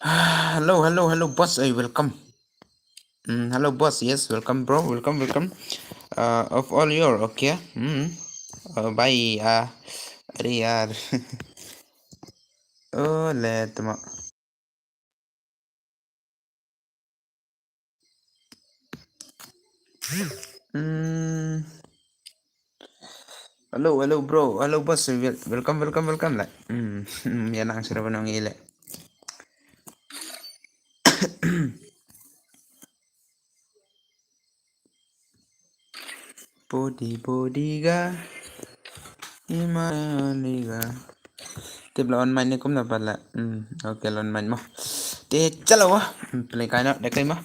Hello, boss. Welcome. Hello, boss. Yes, welcome, bro. Welcome. Of all your okay. Bye. अरे यार ओ ले तुम Hmm. Hello, bro. Hello, boss. Welcome. Like. Yan ang sarap ng ile. Podi ga. Imaliga. Tiếp là online này cũng là vật là ok là online mà thế chalo wa play cái nào để cái mà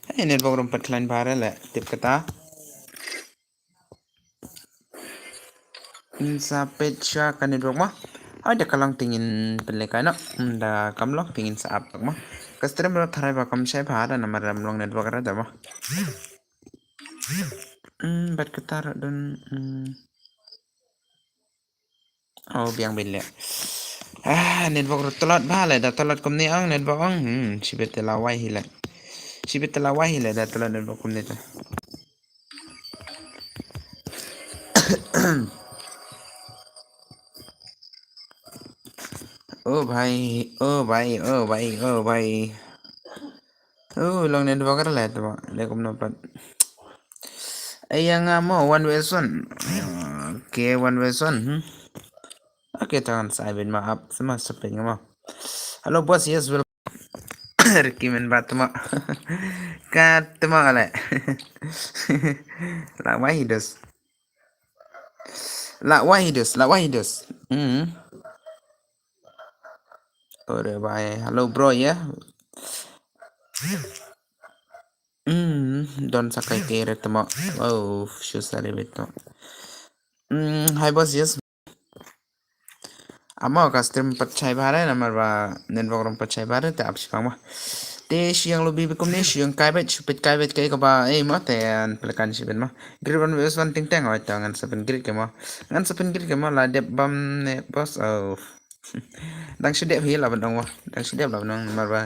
hey network room pat line bahar là tiếp kata sa page siya ka network mo ay da kalang tingin play cái nào da kamlok tingin sa app mo customer mo tharay ba kam siya bahar na maram long network ra da mo bat kata ra dun oh biang bile network ro telat bahale da telat kom ni ang network ang sibet lawai hila sibet lawai hila da telat network kom ni ta ओ भाई long network ra le to le kom no pat ayang mo one way son ke one way son okay tangan sa bin ma up sama saping mo hello boss yes welcome rekimen bat mo kat mo ale la wahidos ore bye hello bro ya don sakai kere temo oh shusare beto hi boss yes amo custom pachai bare namar ba network rom pachai bare te apsi pang ma te siang lobi bekom ne siang kai bet chupet kai bet kai ka ba ma te an pelekan si ben ma grid one wes one ting tang oi tangan sepen grid ke ma ngan sepen grid ke ma la dep bam ne boss oh dang sedep hi la bandong wa dang sedep la bandong mar ba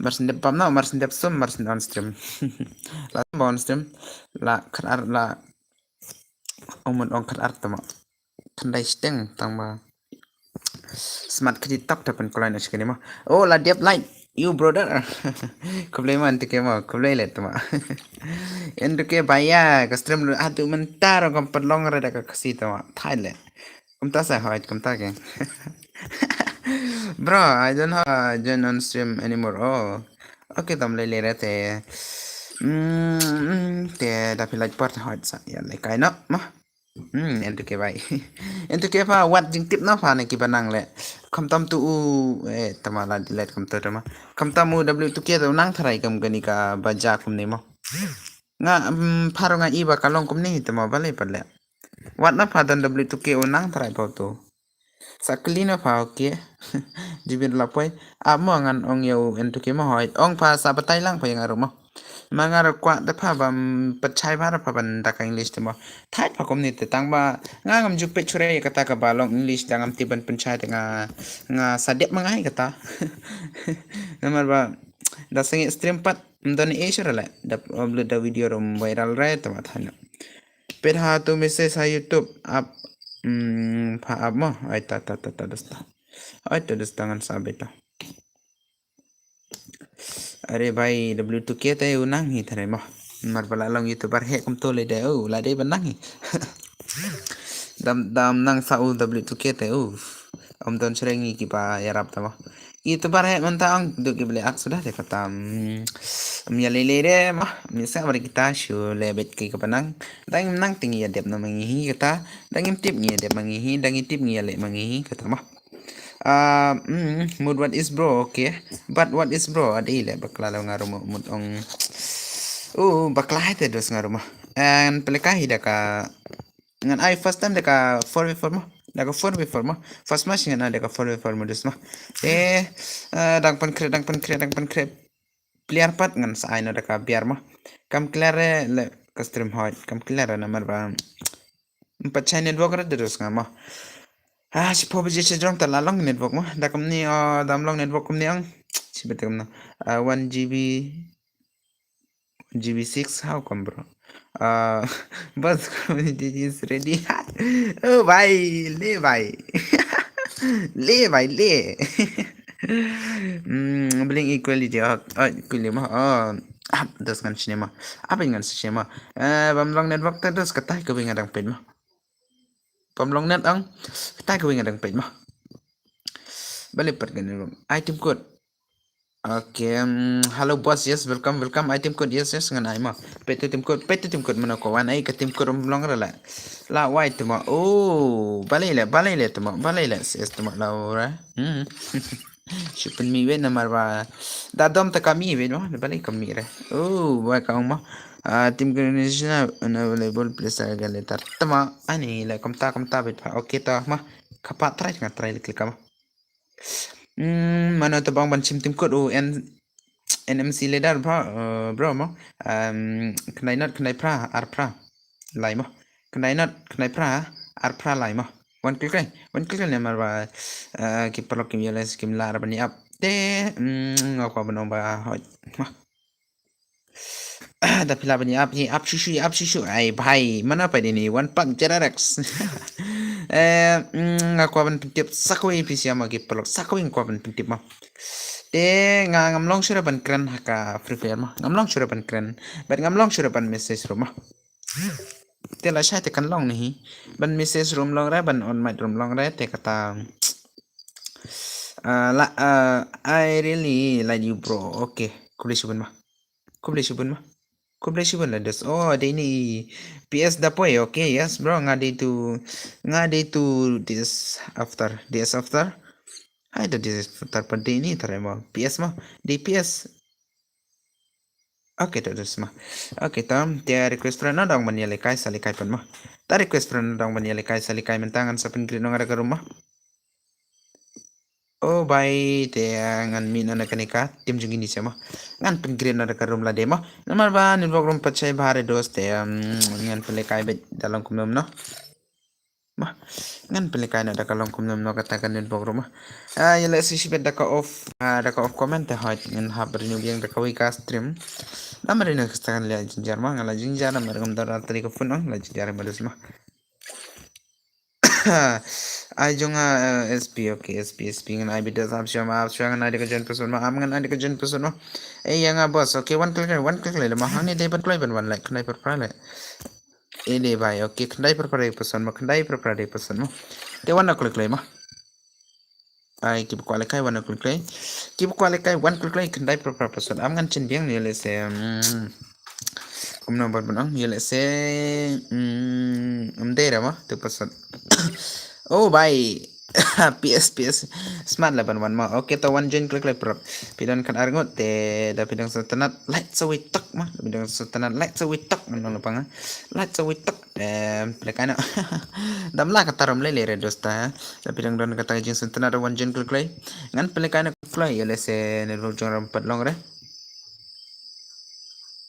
mar sendep pam na mar sendep sum mar sendep on stream la on stream la kharar la omon on kharar tama thandai steng tang ba smart kredit tak tapan kalau nak sekali mah oh lah dia light you brother kublai man tu kema kublai let tu mah yang tu ke bayar custom atu mentar kom perlong rada ka kasi tu mah Thailand kom ta sa hoit kom ta ke bro I don't have join on stream anymore oh okay tam le le te te dah pilih part hot sa ya le kai no mah en tu ke bai en tu ke pa wat jing tip na pa ne ki banang le kam tam tu tamala dilet kam tu ma kam tamu w tu ke tu nang tharai kam gani ka baja kum ne mo nga pharo nga iba kalong kum ni tama bale pale wat na pa dan w tu ke o nang tharai pa tu sakli na pa ke jibin lapoi amo ngan ong yo en tu ke mo hoi ong pa sa batai lang pa yang aro mo mangar kwa da pa bam pachai bara pa ban da ka english te mo thai pa kom ni te tang ba nga ngam juk pe chure kata ka balong english dangam tiban panchai nga sadep mangai kata namar ba da sangi stream pat mdani asia la da upload da video rom viral ra ta ma thana per ha tu message sa youtube up pa up mo ai ta dasta ai ta dasta ngan sabeta अरे भाई W2K ते unang hi thare mo mar bala long youtuber he kum to le de o la de banang hi dam nang sa u W2K te o om don serengi ki pa yarap ta mo youtuber he manta ang du ki bele ak sudah de kata ya le de ma mi sa bar kita shu le bet ki ka panang dang nang tingi ya dep na mangi hi kata dang im tip ngi de mangi hi dang im tip ngi le mangi hi kata mo mood what is bro okay but what is bro adi le bakla lo ngaru mood ong bakla hete dos ngaru ma and peleka hidaka ngan I first time deka 4v4 mo deka 4v4 mo first match ngan deka 4v4 mo dos ma dang pan kre player pat ngan sa aino deka biar mo kam clear le custom hot kam clear na mar ba pachai network ra dos ngama si po biji se jom ta la long network mo da kam ni dam long network kum ni ang Seperti kamu 1 GB 6 how come bro बस community is ready ओ भाई ले bling equality equally mah das kan sini mah apa yang sini mah bamlong network terus ketai ke bingadang pen mah bamlong net ang ketai ke bingadang pen mah balik pergi item code. Oke, halo bos, yes, welcome. Item code, yes, ngan ai ma. Pete tim code mana ko wan ai ka tim code long la. La white ma. Oh, balai le tu ma, yes tu ma la ora. Sipen mi wen namar ba. Da dom ta kami wen ma, balai kami re. Oh, ba ka ma. Tim code ni sina available place aga le tar. Tama ani la kam ta bet pa. Oke ta ma. Kapa try klik ma. Mana tu bang bancim tim code NMC ledar bro mo knai pra ar pra lai mo knai pra ar pra lai mo one click ne mar ba ki perlo kim yeles kim lar bani up te ngako bano ba hot da pila bani up shishu ai bhai mana pa ni one pack jararex ngako ban tip sakoi pisiama ki perlo sakoi ngako ban tip mo ngamlong sura ban kren haka free fire mah ngamlong sura ban kren ban ngamlong sura ban message room mah te la shai te kan long nahi ban message room long ra ban on mic room long ra te kata I really like you bro okay kubli subun la des oh de ni PS da poe okay yes bro ngade tu this after ada di terpada ini terima PS mah di PS oke terus mah oke tam dia request friend dong menyelekai salikai pun mah ta request friend dong menyelekai salikai mentangan sapen green ada ke rumah oh bye dia ngan min anak kanika tim jungin di sama ngan pen green ada ke rumah demo nomor ban di program pecah bahare dos dia ngan pelekai bet dalam kumum no mah ngan pelikai na da kalong kum nam no katakan din programa yala si sibet da ka off comment ha ngan ha berinyo biang da ka ka stream namare na kastakan la jinjar ma ngala jinjar na margam dar tari ka fun la jinjar balus ma ai jonga SP okay SP ngan ai bidas ab syama ngan ai ka jen person ma am ngan ai ka jen person ma yang boss okay one click le ma hang ni dai ban play ban one like knai per prale ini bhai okay khandai per person ma te wana klik lai ma ai ki ko kai wana klik lai one klik lai khandai per person am ngan chin biang ni le se kum number banang ye le se dera ma te person oh bhai PS smart lah ban ma okay to one join klik lai prop pidan kan arngot te da pidang satanat light sawi tak ma pidang satanat light sawi tak nang lapang light sawi tak plekana dam la kataram le re dosta da pidang don kata jin satanat one join klik lai ngan plekana fly ye le se ne ro jong pat long re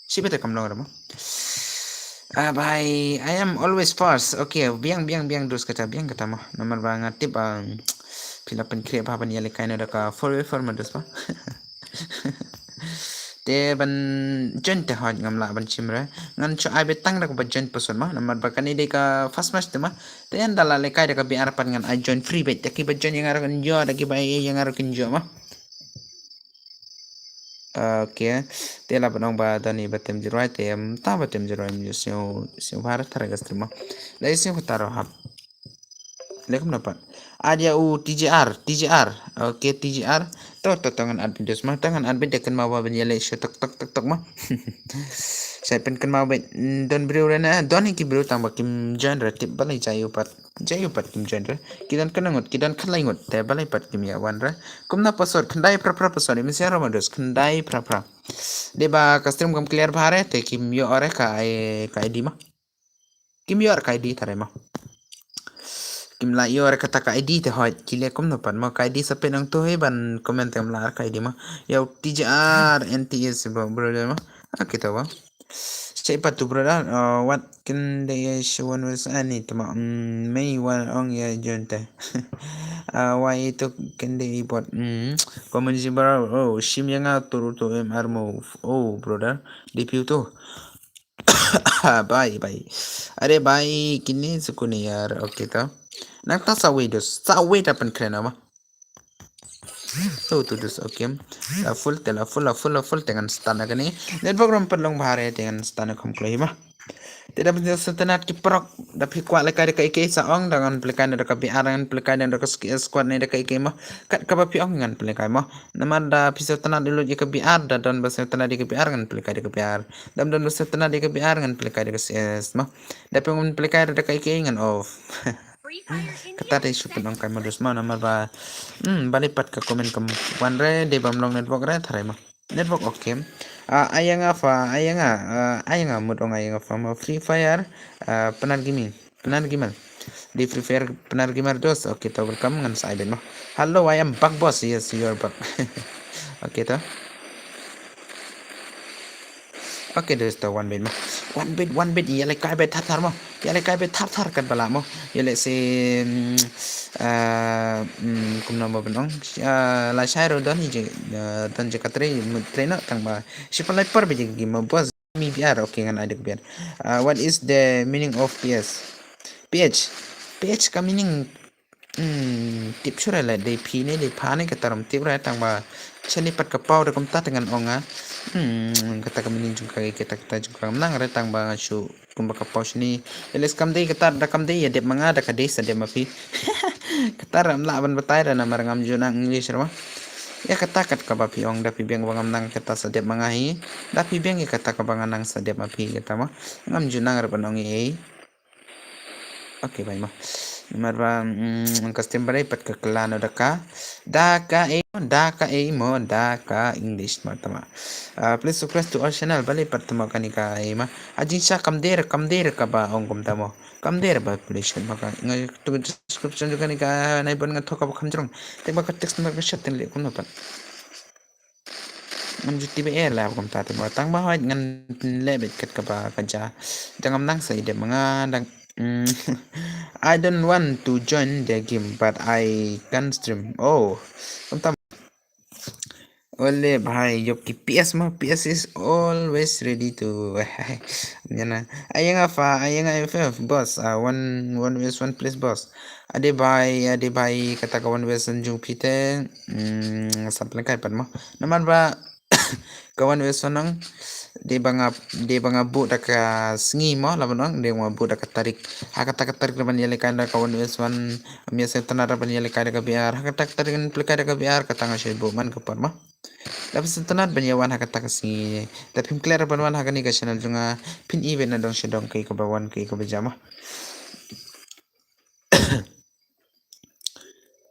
sibete kam long re ma bhai I am always first okay biang dos kata biang kata mah nomor banget tip pila pen kre pa ban yale kaina da forever ma dos pa te ban jen te hot ngam la ban chimra ngan cho ai betang da ko jen person ma nomor ba kani de ka fast match te ma te an dala le kai da ka bi arapan ngan I join free bet ki ba jen yang ara kan jo da ki ba yang ara kan jo ma okay te la banong ba dani batem jirai te ta batem jirai mi sio bharat thara gastrima la sio taro hap lekum dapat ada TGR oke TGR to tangan admin des mah tangan admin dekan mawa benyele tek mah saya pen kan mawa don bro rena don ki bro tambah kim genre tip balai jayu pat kim genre kidan kanangot kidan khalai ngot te balai pat kim ya wanra kumna pasor khandai pra pasor mi siara mados khandai pra deba custom kam clear bhare te kim yo ore kai di mah kim yo kai di tare mah kim la yo re kata ka ID te hoit kile kom no pan ma ka ID sape nang to he ban comment tem la ka ID ma ya TJR NTS bro ma kita ba Cek patu brother, what can they show one was any tama may one on ya junta. Why itu can they buat komunikasi baru shim yang turu tu armo brother DPU tu bye अरे भाई किन्नी सुकून है यार ओके तो nakta sa wait apan kena mah tu dus oke full dengan stana kani network ram perlong bahare dengan stana kom klei mah tidak bisa setenat kiprok tapi kuat lekai dekai ke saong dengan pelikan dekat PR dengan pelikan dan dekat squad ni dekai ke mah kat kapapi ong dengan pelikan mah nama da bisa tenat dulu je ke PR dan bahasa tenat di ke PR dengan pelikan di ke PR dan bahasa tenat di ke PR dengan pelikan di ke CS mah tapi ngun pelikan dekai ke dengan off kata deh supin ong kai modus mah nama ba balipat ke komen kamu wanre de bamlong network re tharai mah network oke ayang mudong ayang apa mau Free Fire penar gimal di Free Fire penar gimal dos oke to welcome ngan saya ben hello I am back boss yes you are back oke to oke dos to one bit ya le kai bet thar mo ya le kai bet thar kan bala mo ya le si kumna mo benong la shairo don je don je katre trainer tang ba sipalai par be gi mo boss mi biar okay ngan adek biar what is the meaning of ph ka meaning tip sura la de p ne de pa ne kataram tip ra tang ba chani pat ka pau da kom ta dengan onga kata ka meaning juga kita juga menang ra tang ba shu kumba ka pau shni eles kam de kata da kam de ya de manga da ka de sa de mapi kata ram la ban batai ra na marangam juna english ra ya kata kat ka bapi ong da pi beng bangam nang kata sa de manga hi da pi beng kata ka bangan nang sa de mapi kata ma ngam juna ra banong e oke bye ma marba custom bare pat ka kelano daka English matama please subscribe to our channel bale pat tama kanika ma ajin sa kamder ka ba ong kum tamo kamder ba please maka ngai to description juga nika nai bon nga thoka ba khamjrong te ba ka text ma ka shatin le kun pa ngam jutti be air la kum ta te ba tang ba hoi ngan lebet kat ka ba ka ja jangam nang sai de mga dang I don't want to join the game, but I can stream. Oh, kontam. Ole bhai, yo ki PS is always ready to. Yana. Ayang FF boss. One vs one place boss. Ade bhai kata ka one vs jung pite. Sampai kai pan mo. Naman ba kawan vs one de banga bu daka sngi mo laban de mo bu daka tarik hakata tarik laban yele kanda kawan weswan miasa tanara ban yele kanda ka biar hakata tarik kan pleka ka biar kata ngasih bu man ka parma tapi sentanat ban yawan hakata ka sngi tapi clear ban wan hakani ka channel junga pin event na dong shedong kai ka bawan kai ka bejama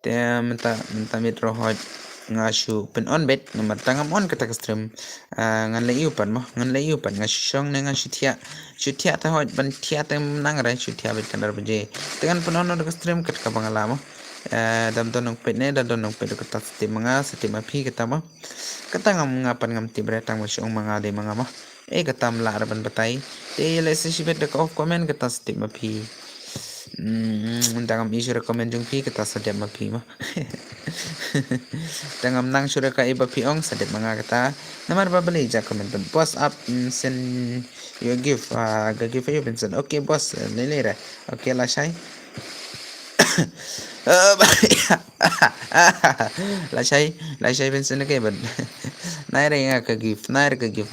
menta metro hot ngashu pen on bet nomor tangam on kata stream ngan le pan ngashu song ne ngashu thia ta hot ban thia ta nang ra shu thia bet kadar beje dengan pen on ka stream kat ka bangala mo dam donong pet ne dan donong pet kata stream manga stream api kata mo kata ngam ngapan ngam tibre tang mo shong manga de manga mo kata mla ban batai te le se shibet ka off comment kata stream api dangam isu rekomend jung pi kata sadep ma pi ma dangam nang sura ka iba pi ong sadep manga kata namar ba bali ja comment boss up send you give ga give you benson okay boss lele ra okay la shai la shai benson ke ban naira nga ka give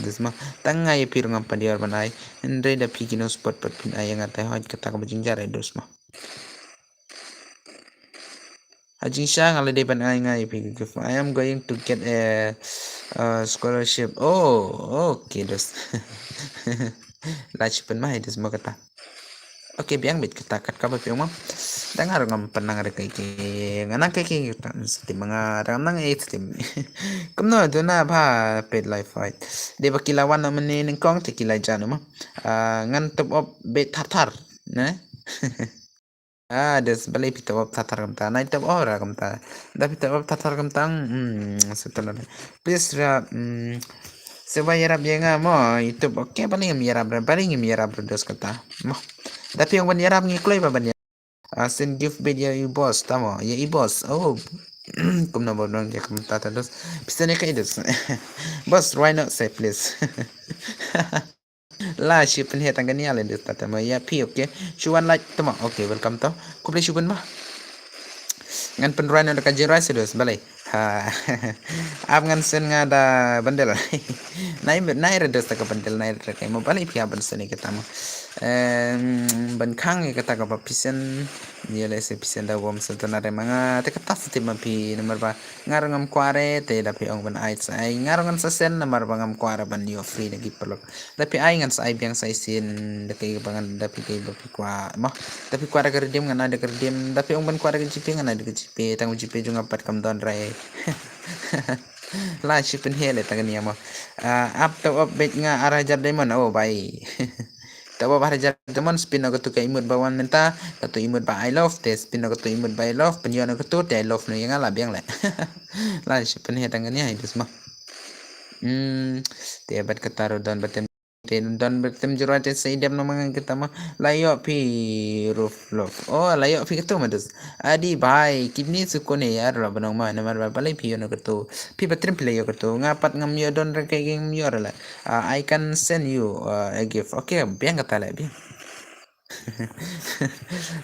this ma tanga ye pir ngam padiar banai endre da pikino spot pat pin ayanga ta hoj kata ka bajinjar dos ma Ajin siya ngala de ban ay pig give I am going to get a scholarship okay dos lach pen ma dos ma kata okay biang bit kata kat ka ba piong ma dangar ngam panang re kai ke nganang kai ke stim mga ranang stim kumno do na ba pet life fight de ba kilawan na man ning kong te kilay jano ma ngan top up bet thar ne des balai pita op tatar kamta nai tab ora kamta da pita op tatar kamtang setelah please ra Sebab yarap dia mo YouTube okey paling yarap dos kata. Mo. Tapi yang ban yarap ngiklay pa ban send gift bed ya i-boss tamo. Ya i-boss. Oh. Kum na bodong ya kum tata dos. Bisa ne kay dos. Boss, why not say please? La shi pen he tangani ale dos tata mo ya pi okey. Shuan like tamo. Okay, welcome to. Kuble shubun ma. Ngan penruan ada kaji rai sedus balai. Ha. Ap ngan sen ngada bandel. Nai redos ta ka bandel nai re kai mo balai pia ban sen kita mo. Ban khang kata ka pisen dia le se pisen da wom sen tanare manga te kata siti ma pi nomor ba ngarangam kware te da pi ong ban ai sai ngarangan sa sen nomor ba ngam kwara ban yo free na gipelok. Tapi ai ngan sa ai biang sai sin da kai bangan da pi kai ba pi kwa mo. Tapi kwara kerdim ngan ada kerdim tapi ong ban kwara ke jipe ngan ada ke jipe tang jipe jung apat kam don rai. La shi pen hele tangani mo. Up to up bet nga arajar demon oh bai. Tawa bahar jar demon spin aku tu kai imut bawan menta katu imut ba I love te spin aku tu imut ba I love penjuan aku tu te I love no yang ala biang le. La shi pen he tangani hai dus mo. Te bat kataro don batem don batem jurat sai dem no mangan kita mah layo pi roof love oh layo pi ketu madus adi bhai kidney sukone yar la banong ma namar ba palai pi no ketu pi patrim play yo ketu ngapat ngam yo don re kai ngam yo la I can send you a gift okay biang kata la biang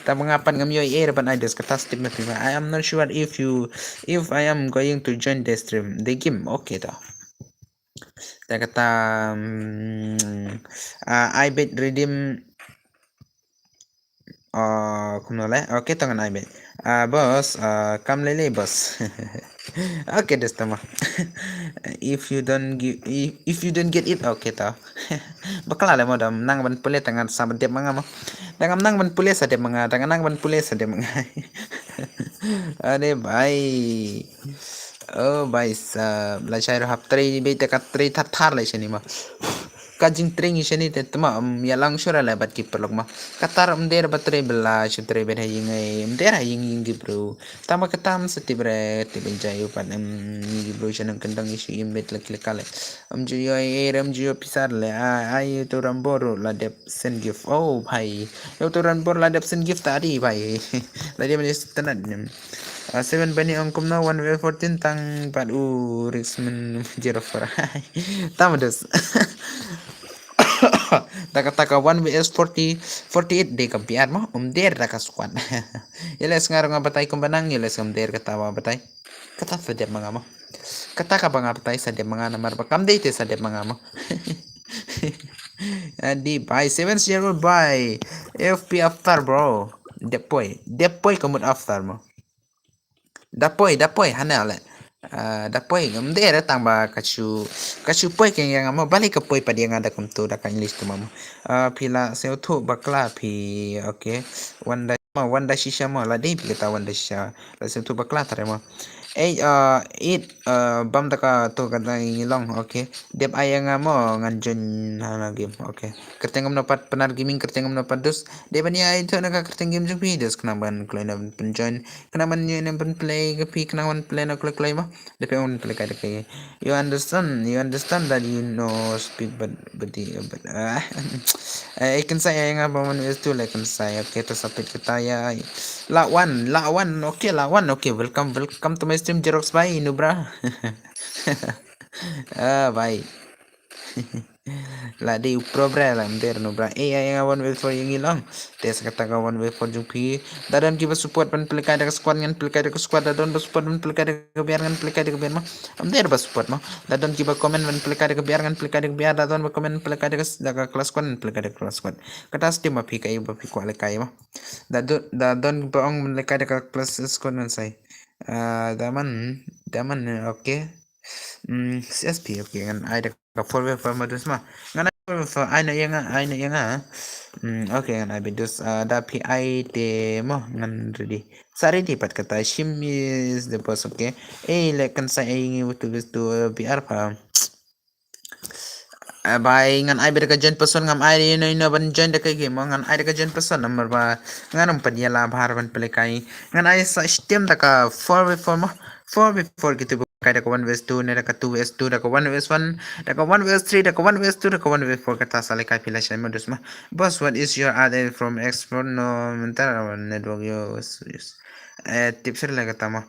ta mengapan ngam yo air ban ideas kata stream I am not sure if I am going to join the stream the game okay ta dia kata I bet redeem kumnole oke tangan I bet bos kam lele bos oke des tama if you don't get it oke ta bakal ale modam nang ban pule tangan sabat dia manga mo tangan nang ban pule sa dia manga tangan nang ban pule sa dia manga अरे भाई ओ भाई साहब लाचार हफ्ते बेटे कत्रे थार ले शनि मा kajing tring shani te tama ya langsung ala bat ki perlok ma katar der batre bela chutre ber haying der haying gi bro tama katam seti bre te benjayu pan gi bro shanang kendang isi imbet lek lekale jiyo jiyo pisar le ai to ramboro la dep send gift oh bhai yo to rambor la dep send gift tadi bhai la dia menis tenat 7 bani angkum na 1v14 tang padu Rixman 04 tamados taka 1 vs 40 48 de kampiar mo der taka squad yeles ngarang batay kumbanang yeles der katawa batay kata sa der mga mo kata ka ba nga batay sa der mga namar ba kam date sa der mga mo di by 7-0 by FP after bro depoy kamut after mo dapoy hanale dapoy ngamdera tamba kachu poy keng yang mo balik ke poy padi yang ada kumtu da kan list mo pila se uthu bakla pi okay wanda shisha mo la dei pi ta wanda shisha la se uthu bakla tare mo it bam taka to kada ngilong okay dep ayang mo nganjon na game okay kertengam no pat penar gaming kertengam no padus de bania itu naga kerteng game jung videos kenaban kloina penjoin kenaban nyu nem pen play ke pi kenaban play na klay mo de pe on play kada kay you understand that you know speak but I can say ayang ba man is to like can say okay to sapit kita ya lawan okay welcome to my stream Jerox bhai nubra bhai la di pro bra la der no bra ay one way for yung ilang tes kata ka one way for jumpi dadan kiba support pan pelika da squad ngan pelika da squad dadan support pan pelika da biar ngan pelika da biar ma am der ba support ma dadan kiba comment pan pelika da biar ngan pelika da biar dadan ba comment pelika da kelas squad pelika da kelas squad kata steam ma pika ba piko ale kai ma dadan ba ong pelika da kelas squad ngan sai daman okay CSP okay kan ada ka forward for modus ma ngana for aina yang okay kan abi dus da pi te mo ngan ready sari di pat kata shim is the boss okay like kan sa ay to PR pa by ngan ay berka join person ngam ay no ban join da kay game ngan ay ka join person number ba nganam padiyala bhar ban play kai ngan ay sa stem da ka forward for mo 4 before gitu Kai da 1 vs 2 ne da 2 vs 2 da 1 vs 1 da 1 vs 3 da 1 vs 2 da 1 vs 4 kata sale kai pila shay modus ma boss what is your other from export no mentar network yo tips la kata ma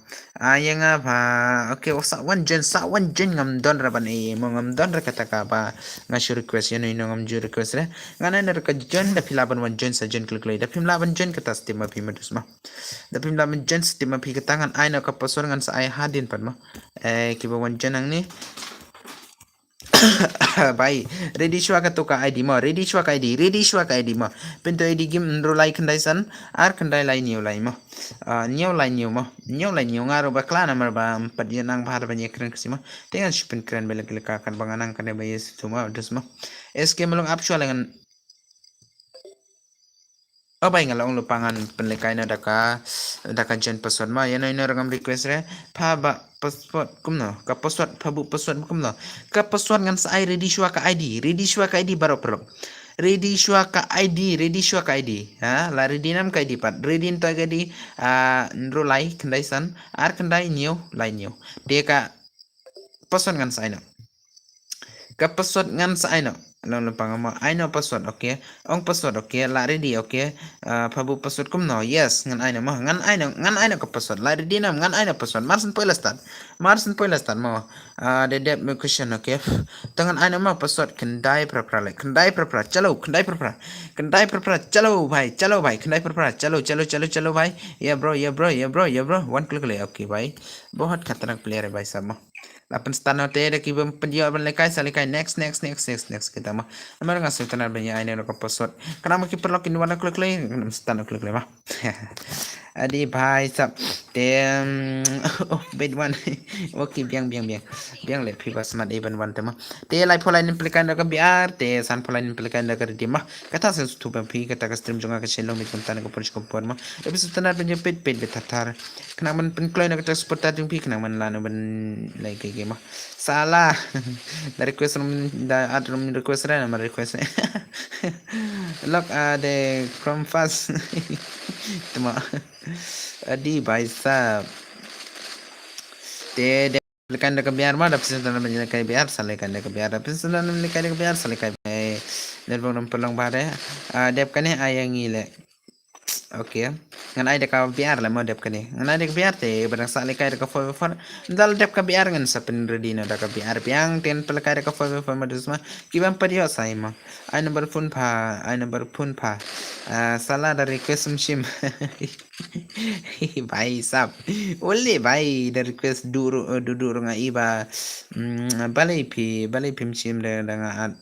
yang apa okay sa wan jen ngam don ra ban mo ngam don ra kata ka ba ngashu request yan no ngam ju request re ngana ne ka jen da pila ban wan jen sa jen klik da pim la ban jen kata stima pi modus ma da pim la ban jen stima pi kata ngan ai no ka pasor ngan sa ai hadin pan ma kiba wan jen ang ni Bye. Ready shwa ka to ka ID mo. Ready shwa ka ID mo. Pinto ID gim nro lai kandai san. Ar kandai lai new lai mo. New lai new mo. New lai new ngaro ba kla namar ba empat dia nang bahar ba nyekren kasi mo. Dengan shipin keren bela gila kan banganang kan ba yes tuma dus mo. SK melong apshwa lengan Abay nga lang lupangan penlekay na daka jen password ma yan ay narangam request re pa ba password kumno ka password pa bu password kumno ka password ngan sa ay ready shwa ka ID baro pro ready shwa ka ID ha la ready nam ka ID pat ready to ka ID nro lai kendai san ar kendai new lai new de ka password ngan sa ay no ka password ngan sa ay no Lalu pangama I know password okay ong password okay la ready okay pabu password kum no yes ngan I know mah ngan I know ka password la ready nam ngan I know password marsen poila start mo de question okay tangan I know mah password kendai pra chalo bhai kendai pra chalo bhai ya bro one click le okay bhai बहुत खतरनाक प्लेयर है भाई साहब Lapan stano te ki bam pendio ban lekai salikai next kita mah amar ngasih tenar banyak ini lo password kenapa ki perlu kin warna klik lagi stano klik lagi mah adi bhai sab te oh bed one okay biang le piba smart even one tema te lai pholai implikan da biar te san pholai implikan da di mah kata sen tu bam pi kata ka stream jonga ka selo mit kuntan ka polish kompor mah episode tenar banyak pet betatar kenapa man penkloy na ka transport pi kenapa man lanu ban lai mah salah da request da adrum request ra nama request look the from fast tuma adi bhai sahab te kan da biar ma da pisen da ban kai biar sale kan da biar da pisen da kai biar sale kai nerbong nam pelong bare dep kan ayangi le okay ngan ai deka biar la mo dep kani ngan ai deka biar te barang sa le kai deka for dal dep ka biar ngan sa pen ready na deka biar piang ten pel kai deka for madusma kibam padio sai ma ai number phone pa salah dari request sim भाई साहब ओले भाई the request duduk nga iba balai phim sim le nga at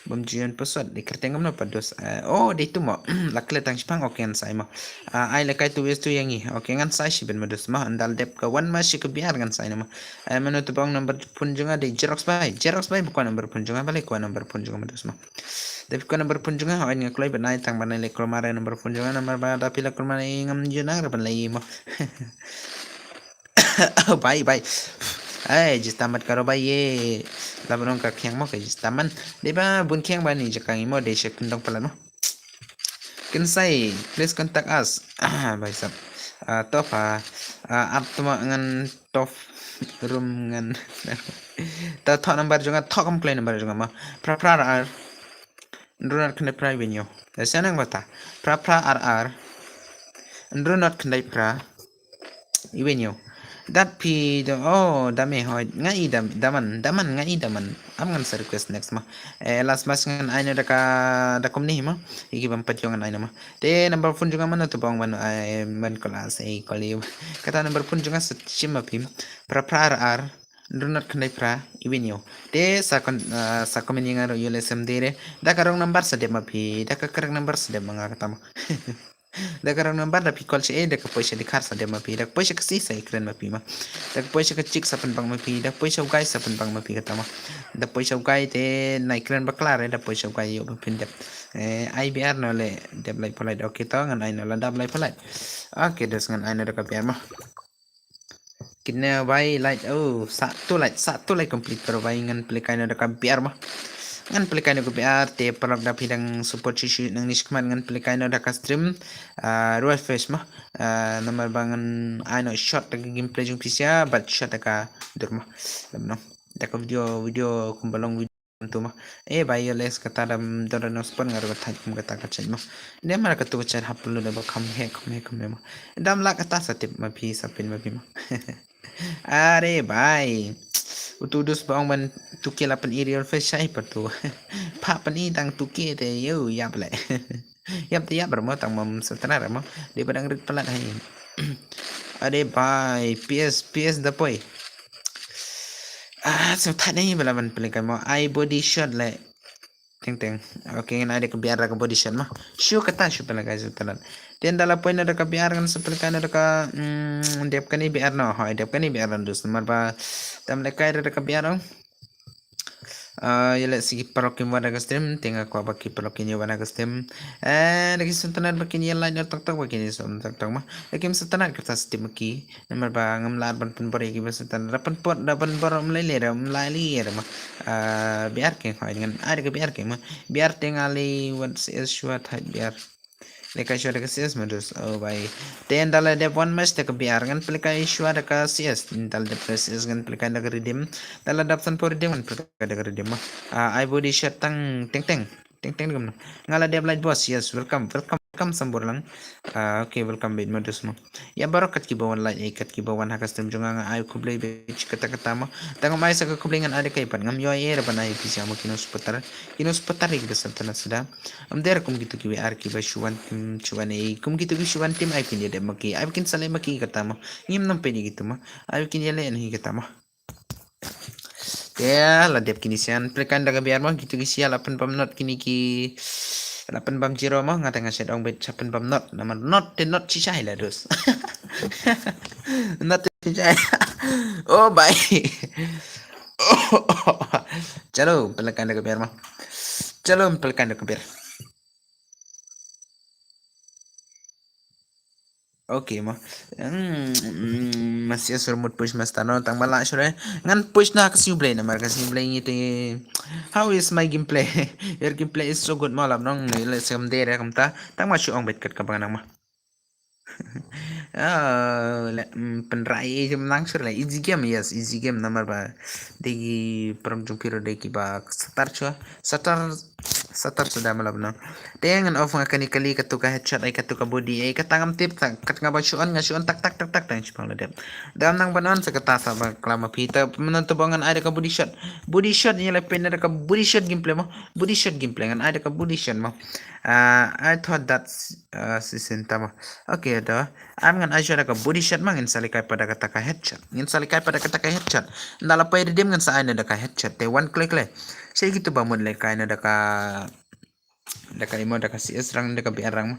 bumjuan pesot di kertengam no pados oh di tu mo lakle tang spang oken sai mo ai la kai tu wes tu yangi oke ngan sai si ben mados ma andal dep ka wan ma shi ka biar ngan sai ma mano tu bang number pun junga di Xerox bai bukan number pun junga balik ko number pun junga mados ma tapi ko number pun junga hawan ngaklai benai tang banai le ko mare number pun junga number ba da pila ko mare ngam juna ra ban lai mo bye jistamat karo baye labarong ka kyang mo kay jistaman di ba bun kyang ba ni jakang mo de shek ndong pala mo kinsay please contact us bye sab tofa up tuma ngan tof room ngan ta thok number junga thok complain number junga ma pra ar ndronat kne pra binyo sanang bata pra ar ndronat kne pra ibenyo dat pi dame hoy ngai daman am ngan sa request next ma last mas ngan ay da komni ma iki bam pat yung ay ma te number phone juga man to bang man ay man kelas ay kali kata number phone juga sa chima pim pra ar Runat kandai pra ibenyo te sa komeni ngaro yule semdere da karong number sa de ma pi da karong number sa de mga katama da karang number da pikol che da ka poisa dikhar sa de ma pi da poisa kasi sa ikren ma pi ma da poisa ka chik sa pen bang ma pi da poisa ugai sa pen bang ma pi katama da poisa ugai te na ikren ba klar da poisa ugai yo pin dep IBR no le dep lai polai okay to ngan ai no la dap lai polai okay des ngan ai no da ka piar ma kinne bai like satu like complete karo bai ngan play kai no da ka piar ma ngan pelikai no biar te palak da pidang support sisi nang niskman ngan pelikai no da ka stream ruas face mah nomor bangan ano shot da gameplay jung pisia but shot da ka durma lamno da ka video kumbalong video tu mah bayo les kata dam dora no spon ngar ka thaj kum kata ka chai mah ne mar ka tu char haplu da ba kham he mah dam la kata satip ma phi sapin ma phi mah अरे भाई utudus baong man tuki lapan iriol fesai patu pa pani tang tuki te yo yap le yap te yap bermo tang mam setara ramo di padang rit pelat hai अरे भाई PS da poi so thane bala ban pele kan mo I body shot le teng teng okay ngan ada kebiar ka body shot mah shu kata shu pala guys utalan den dala poin ada kebiar kan seperti kan ada ka dep kan biar no hai dep kan biar dan dus nomor ba tam le kai ada kebiar no yala sigi parokin wada gastem tenga ko baki parokin wada gastem lagi suntanan baki ni lain tak tak baki ni som tak tak mah lagi suntanan kerta stim ki nomor ba ngam lar ban pen bore ki ba suntanan rapan pot da ban borom lai le ram lai li ram biar ke ha dengan ada ke biar ke mah biar tenga li what is shua thai biar Leka shua deka CS modus oh bhai ten dala de one match deka biar kan pelika shua deka CS dala de CS kan pelika deka redeem dala dapsan por redeem kan pelika deka redeem mah I body shot tang teng teng teng teng gam ngala de light boss yes welcome sambur lang okay welcome bit modus mo ya barokat ki bawan light kat ki bawan hakas tem junga nga ay kublay be kata kata mo tangam ay sa kublingan ada kay pan ngam yo ay era panay pisya mo kinus patar ik besar tanah sudah der kum gitu ki ar ki ba shuan tim chuan e kum gitu ki shuan tim ay pinya de maki ay kin salay maki kata mo ngim nam peni gitu mo ay kin yale ani kata mo ya la dep kini sian plekan daga biar mo gitu ki sia 8 not kini ki 8 bam jiro mo ngata ngaset ong bet 8 bam not nama not the not sisai lah dos not sisai oh bye चलो pelkan daga biar mo चलो pelkan daga biar Okay mo. Masih surmut push mas tano tang bala sure. Ngan push na kasi play na mar kasi play ngiti. How is my gameplay? Your gameplay is so good malam nong nila sem dere kamta. Tang masuk ong bet kat kabang nang ma. Penrai jam langsung lah easy game yes easy game nomor ba degi peram jumpiro degi ba satar sudah malam no dengan off ngakani kali katuka headshot ay katuka body ay katangam tip tak kat ngabasyon tak tak tak tak dan sipang ladem dalam nang banon sa katasa ba klama pita menentubangan ada ka body shot niya lepin ada ka body shot gameplay mo body shot gameplay ngan ada ka body shot mo I thought that's season tama okay dah am ngan aja ada ka body shot mang salikai pada kata ka headshot salikai pada kata ka headshot ndala pay redeem ngan sa ada ka headshot te one click le saya gitu bangun le kain ada ka imo ada ka CS rang ada ka biar rang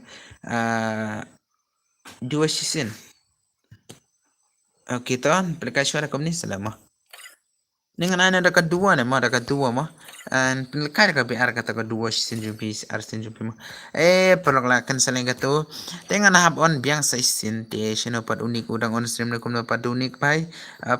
dua season okay to aplikasi ada komni selama dengan ada kedua nih mah ada kedua mah and kaya ka biar kata kedua season jumpi season jumpi mah perlu lakukan saling kata dengan hab on biang season te sino pat unik udang on stream na kumna pat unik pai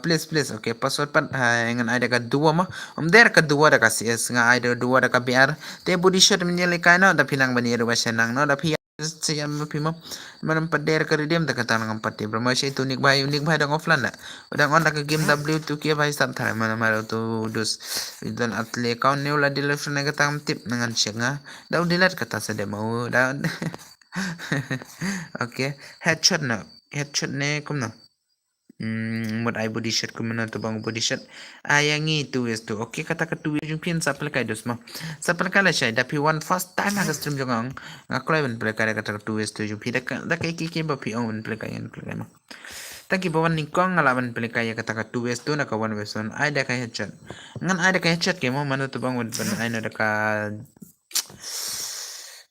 please okay password pat dengan ada kedua mah der kedua ada kasih nga ada dua ada ka biar te body shot menyele kaino da pinang banir basenang no da siya mapimo manam pader ka redeem da kata ng pati bramo siya unik bay dang offline na udang on ka game W2K bay sab thara mana maro to dos idon atle account ne ula delete na kata tip nangan siya nga daw delete kata sa demo daw okay headshot ne kumno mod ay body shot kumno to bang body shot ayangi 2 okay kata ka 2 yung pin sa aplikay dos mo sa aplikay siya dapi one first time na stream jong ang ngakulay ban aplikay kata ka 2 yung pin da kay kiki ba pi on aplikay mo taki bawan ningkong ngalaman aplikay kata ka 2 na ka 1 on ay da kay headshot ngan ay da kay headshot kay mo mano to bang wad ban ay no da ka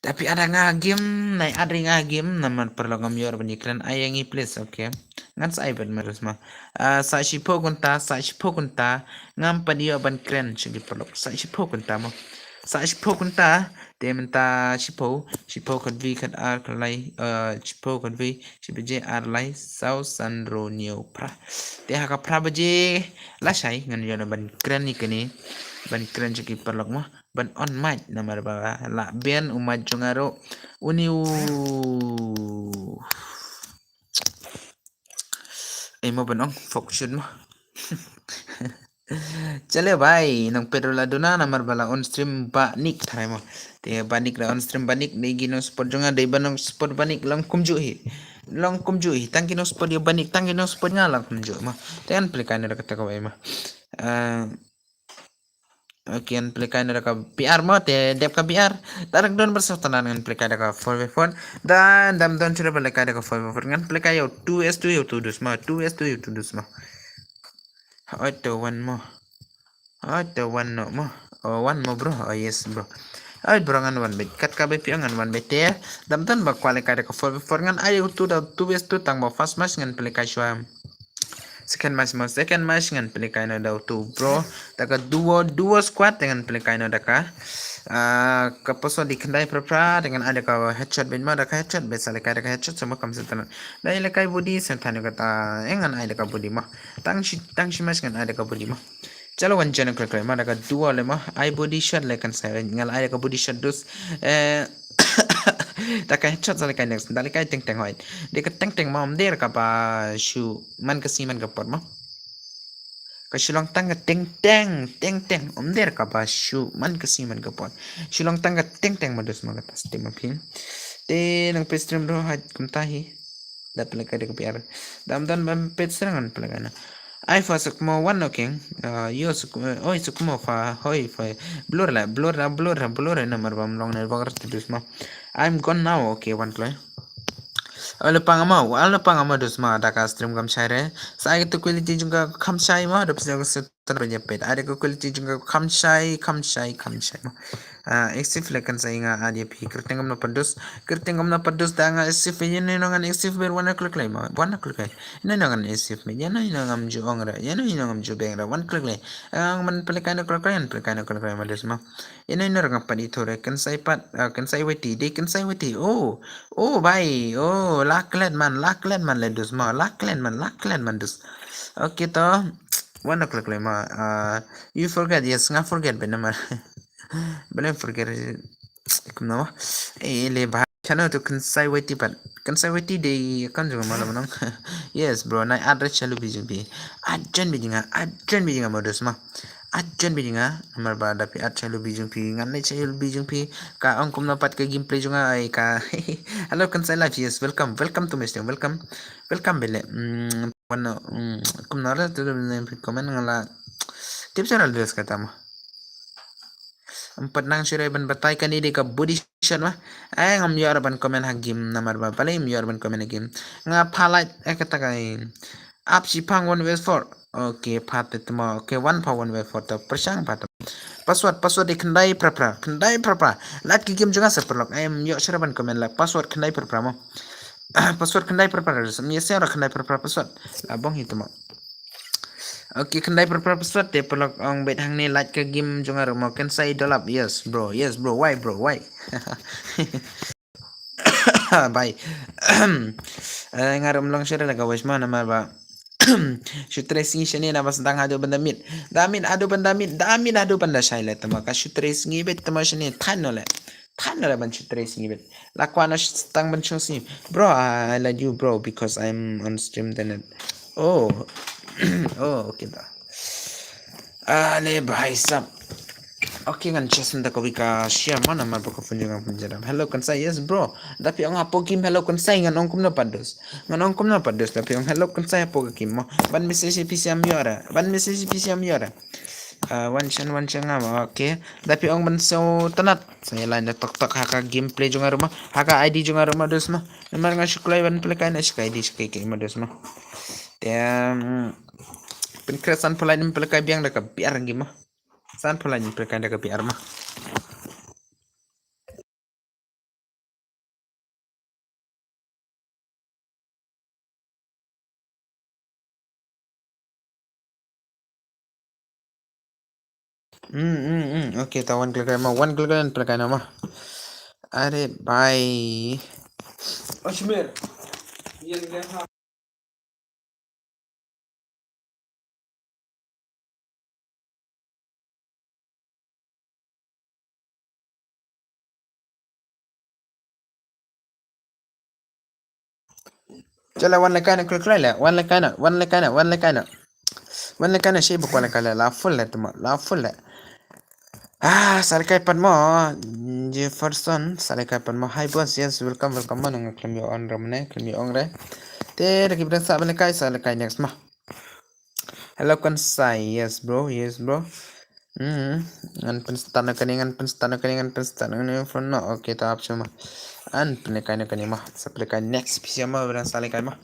tapi ada ngagim ada ngagim naman perlu ngamior penyiklan ayangi please okay ngan sa iban marus ma sa si pokunta ngam padio ban kren sigi perlu sa si pokunta mo sa shipo kunta te menta shipo khat vi khat ar khlai shipo khat vi shibeje ar lai sau sandro neo pra te haka pra beje la shai ngan yo ban kran ni kene ban kran jeki perlok ma ban on mic namar ba la ben umat jongaro uniu mo ban ong fokus mo चले भाई नंग petrol aduna namar bala on stream banik thai mo te banik la on stream banik de gino spot jonga de banong spot banik lang kumju hi tang gino spot yo banik tang gino spot nga lang kumju mo te an play kan kata ko ma Oke, play kain ada ka PR mo te dep ka PR. Tarak don bersatanan ngan play kain ka 4v4 dan dam don sudah play kain ka 4v4 ngan play kain 2s2 yo tudus ma 2s2 yo tudus ma. Auto one mo. Auto one no mo. Oh one mo bro. Oh yes bro. Ay bro ngan one bit kat ka BP ngan one bit te dam don ba kwale kain ka 4v4 ngan ayo 2s2 tang mo fast match ngan play kain shwam. Second match ngan play kain daw tu bro taka duo squad dengan play kain daka kapaso di kendai pra dengan ada ka headshot bin ma daka headshot besale kai daka headshot sama kam setan dai le kai body sentan kata engan ada ka body ma tang shi match ngan ada ka body ma chalo wan chana kra ma daka duo le ma ai body shot le kan sa ngal ada ka body shot dus taka headshot sale kai next dali kai teng hoit de ka teng ma der ka pa shu man ka si man ka por ma Kasilang tangga teng der ka ba shu man kasi man ka pon silang tangga teng madus mga tas te mapin te nang pestrum do hat kumtahi da pala ka de kapiar dam dan bam pestrangan pala kana ai fa suk mo one knocking yo suk oi suk mo fa hoi fa blur na marbam long na bagar tudus ma I'm gone now okay one play wala pangama dus ma daka stream kam share sa itu quality juga kam shai ma dap sa setar pet ada ko quality juga kam shai ma exif lekan sa inga adia pi kertengam na padus da nga exif yene no ngan exif ber wana click lai ma wana click lai ina no ngan exif me yana ina ngam ju ongra yana ina ngam ju bengra one click lai ang man pelikan click lai ma dus ma ina ina ngam padi thore kan sai weti oh bhai laklen man le dus ma laklen man dus okay to 1 o'clock le ma you forget yes nga forget be namar belum forget kum nama le bhai chano to kan sai weti de kan jo malam nang yes bro na address chalu bi ajan bijinga modus ma ajan bijinga amar ba dapi chalu bijung pi ngan ne chalu bijung pi ka ong kum na pat ka gameplay junga ai ka hello kan sai live yes welcome to Mr. welcome bele wano kum na ra to comment ngala tips channel des kata ma empat nang shirai ban batai kan ide ka body shot ma ay ngam yor ban comment ha game namar ba pale yor ban comment game nga phalai kata kai up si pang one way for okay phat tma okay one pa one way for to persang phat password kendai prapra lat ki game juga seperlok em yo shirai ban comment la password kendai prapra mo password kendai prapra mi sera kendai prapra password abang hitma Oke, kendai password te pelok ong bet hang ni like ke game jonga mo kan sai dolap yes bro why bye ngaram long share laga wes mana mar ba Shutres ngi shani na bas dang adu banda mit damin adu banda shaile tama ka shutres ngi bet tama shani thanole ban shutres ngi bet lakwana stang ban shosi bro I like you bro because I'm on stream then oh oh okay da ale bhai sab okay kan chesn da kobi ka share mana mar bako funjunga punjaram hello kan sai yes bro tapi ang apo kim hello kan sai ngan ongkum na pados tapi ang hello kan sai apo kim mo ban message pisiam yora one chan ngam okay tapi ang ban so tanat saya lain tok haka gameplay junga rumah haka ID junga rumah dos ma namar nga shuklai ban play kai na shukai di shukai kai ma dos ma tem Penkresan pulai ni pelekai biang dah biar gimana? San pulai ni pelekai dah biar mah. Oke, tawan klik mah, wan klik kan nama. अरे भाई अजमेर ये देखा चला वन लेकाना क्लिक ले वन लेकाना sih bukan lekana la full le tuma la full le salikai pan mo Jefferson salikai pan mo hi boss yes welcome mana ngaklim yo on ramne klim yo on re te lagi berang sa salikai next mah hello kan sai yes bro ngan penstana kaningan front no oke tahap cuma an penekaian mah salikai next bisa mah berang salikai mah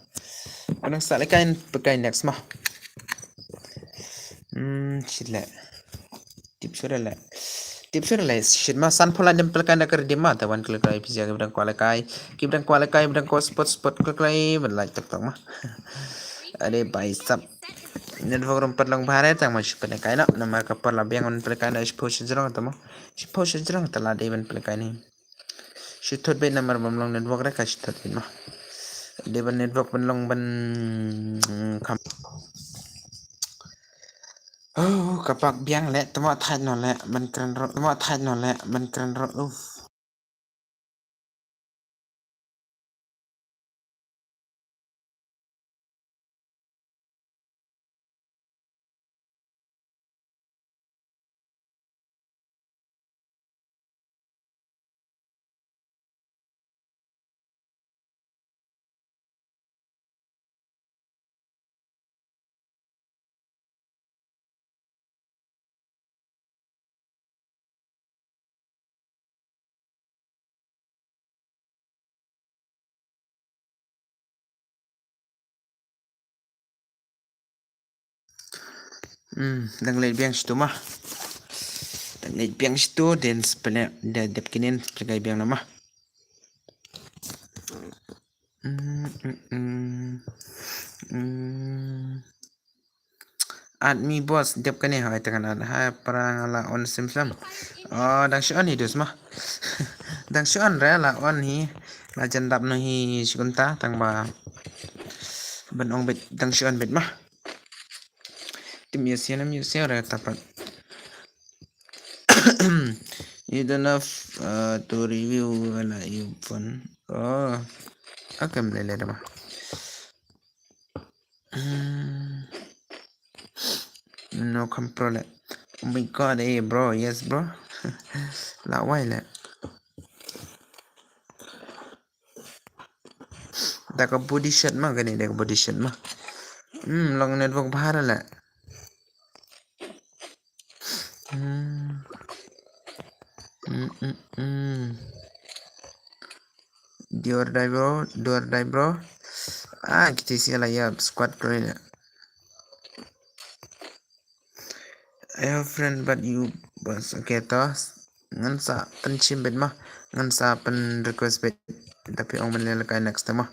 berang salikai pekai next mah sila tips sudah lah shit mah san pola jempel kan nak kerja mah tawan klik lagi bisa kibran kualikai kibran ko spot klik lagi berlai tak mah ada baik sab network rompat lang barat yang masih penekai nak nama kapal labih yang on penekai nak exposure jerang atau mah exposure jerang telah dia ben penekai ni shithot be nomor bamlong network reka shithot be mah dia ben network benlong ben kam oh kapak biang le temo thai no le ben keren ro temo thai no le ben keren ro dang le biang situ mah dang le biang situ dan sebenarnya dia depkinin sebagai biang nama admi bos dep kene hai tangan ha perang ala on simslam oh dang shon hidus mah dang shon re la on hi la jandap no hi sikunta tang ba ben ong bet dang shon bet mah tim museum re tapat you don't have to review ala you pun oh akan lele mah no control oh my god bro yes bro la wai le dak body shot mah gani dak body shot mah long network bahar la Dior die bro kita isi lah ya squad keren ya I have friend but you bos okay toh ngan sa pencim bet mah ngan sa pen request bet tapi orang menilai kayak next mah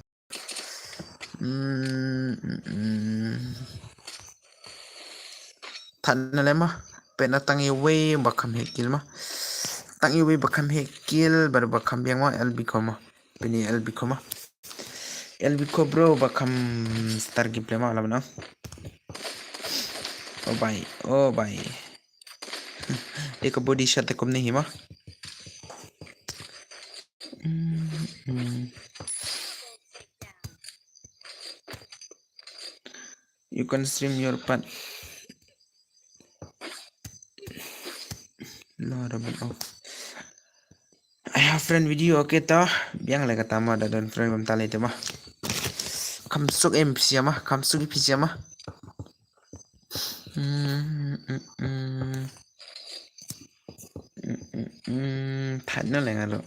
tan nilai mah pena tangi way bakam hekil mah tangi way bakam hekil baru bakam yang mah LB koma ini LB koma LB ko bro bakam star gameplay mah lah benar oh bye dia ke body shot aku nih mah you can stream your part I have friend video okay toh biang lah kata mah dan friend bam tali itu mah kamsuk MC mah kamsuk PC mah thật nó là lo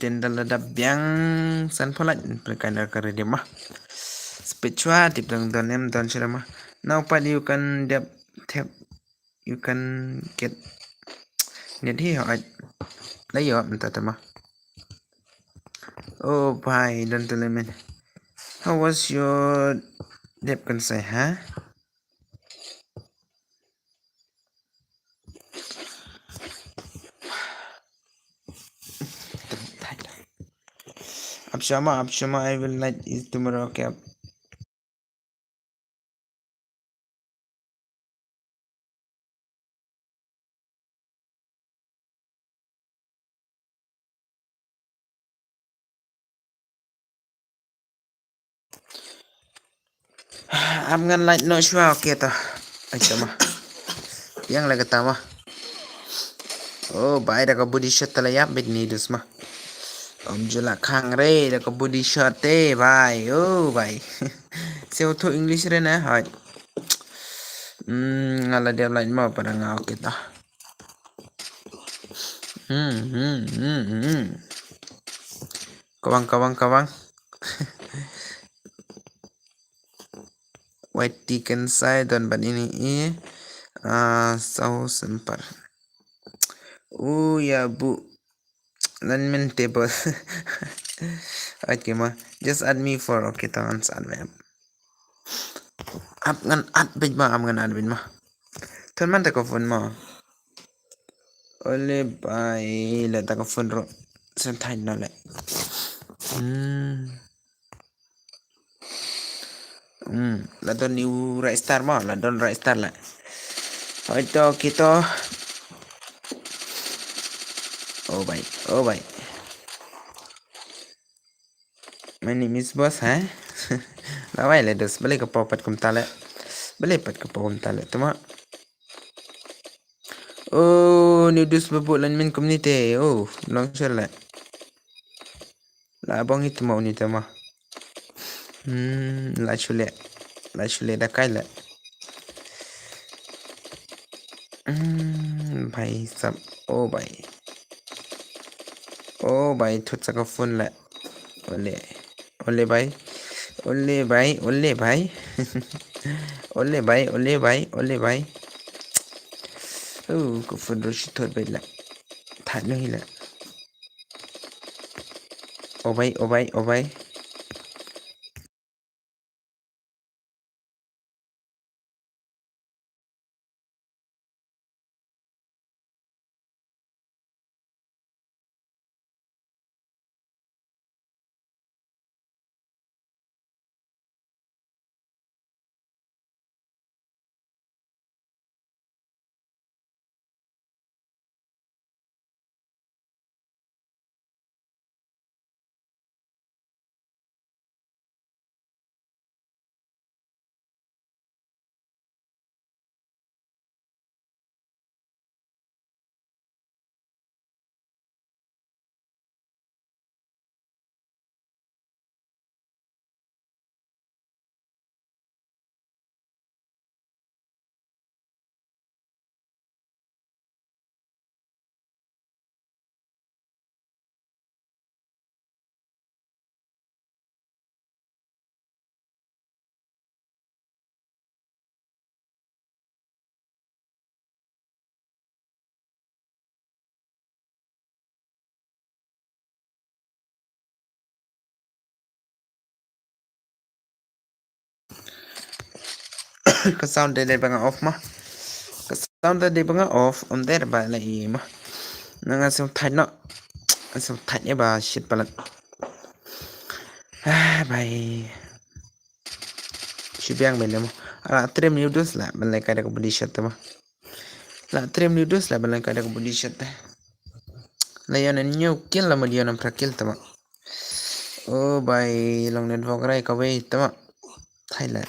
Tendal ada biang san pola perkara kerja dia mah spiritual tip dan nem dan mah now but you can dep tap you can get net here lấy yo entah mah oh bye don't tell me how was your dep kan say ha Abshama, I will light is tomorrow. Okay. I'm gonna light no sure. Okay, to. Abshama. Yang lagi tama. Oh, bye. Dah body shot talaya bit ni dus mah. Om jula khang re dah body shot bye. Oh, bye. Siapa tu English re na? Hai. Ngala dia light mau pada ngau kita. Kawang. White chicken side dan ban ini saus sempar. Oh ya bu, non table. Okay ma, just add me for okay tangan saat map. Up ngan add bit ma, am ngan add bit ma. Tuan man tak phone ma. Oleh bye, le tak phone ro. Sentai na le. La don new right star ma, la don right star la. Hoito kita. Oh bye. My name is Boss, ha? Lawai le dos, balik ke popat kum tale. Balik pat ke pom tale, tuma. Oh, ni dus bebuk lan min community. Oh, long shot la. La abang itu mau ni tama. La chule dah kai la. Bhai sab. Oh bhai. Oh bhai thut saka phone la. Ole bhai. Ole bhai. Ole bhai. Oh, ko phone ro shi thot bai la. That no hi la. Oh bhai. Ka sound de banga off ma. Ka sound de banga off. Der ba la i ma. Nanga sim tight no. Sim tight ya ba shit balat. Bhai. Siapa yang benda mo? Ala trim noodles lah, balai kada ko body shot ma. La trim noodles lah balai kada ko body shot. La yon new kill la mo yon prakil tama. Oh bhai, long net vograi ka wei tama. Thailand.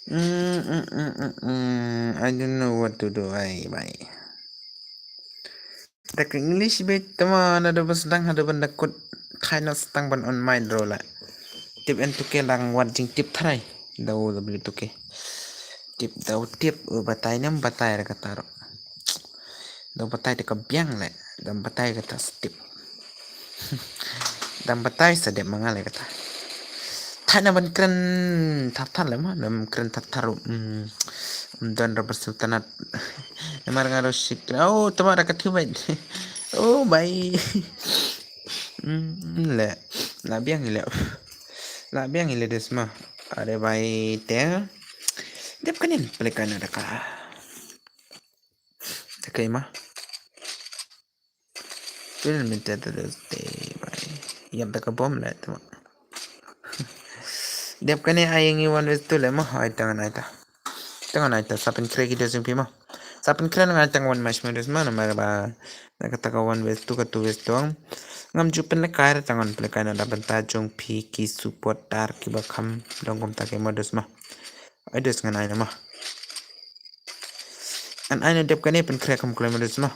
I don't know what to do. Bye. Tak English bit teman ada sedang ada benda kut kind of stang ban on mind rola. Tip en tuke lang wat jing tip thrai. Daw la beli tuke. Tip daw tip batai nam batai ra kata ro. Daw batai te kabyang le. Dan batai kata tip. Dan batai sade mangale kata. Thana ban kren thap than le ma nam kren thap tharu. Dan ra bersultanat. Emar ngaro sik. Oh, tamara kathu bai. Oh, bye. Le. La biang le. La biang ile desma. Are bai te. Dep kanin pelekan ada ka. Takai ma. Film minta terus te bai. Yap tak bom le tu. Dep kanin ayang iwan wes tu le ma hai tangan aita. Tangan aita sapin kreki desing pima. Sapin kren ngai tangan mas medes mana mara ba. Nak kata wan wes tu ka tu wes tuang. Ngam jupen le kair tangan pelekan ada benta jong pi ki support dar ki bakam dongkom takai modus ma. Adas nganai nama. An aina dep kane pen krek kam klai modus ma.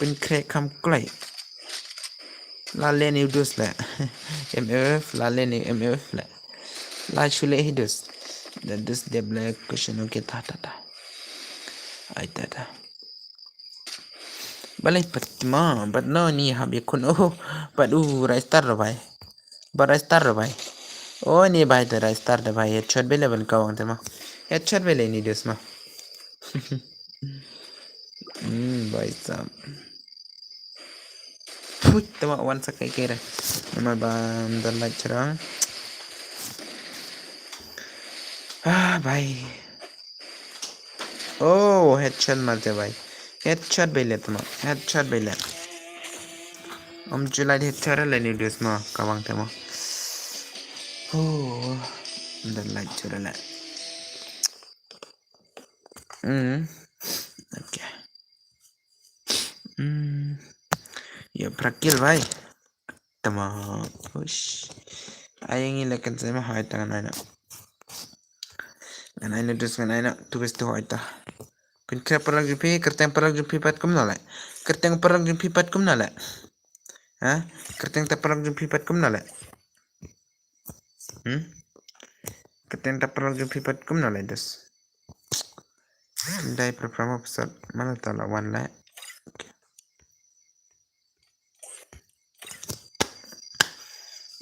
Pen krek kam klai. La len udus la. MF la len MF la. La shule hidus. Da dus dep la cushion ke ta. Ai ta. Balai patma but no ni habi kun oh but rice tar bai. But rice tar bai. Oh ni bai ta rice tar bai. Headshot bele ban kawang ta ma. Headshot bele ni dus ma. Bai sam. Put tama wan sakai kira. Nama bam dan light cerang. Bye. Oh, headshot malte bhai. Headshot bele tama. Headshot bele. July headshot le ni dus ma kawang tama. Oh, dan light cerang le. Okay. Ya prakil bhai. Tama. Push. Ayang ilakan saya mah hai tangan aina. Ngan aina dus ngan aina tugas tu hai ta. Kun kira perang jumpi kerteng perang jumpi pat kum nala. Kerteng perang jumpi pat kum nala. Ha? Kerteng ta perang jumpi pat kum nala. Kerteng ta perang jumpi pat kum nala dus. Dai pertama pesat mana ta lawan la.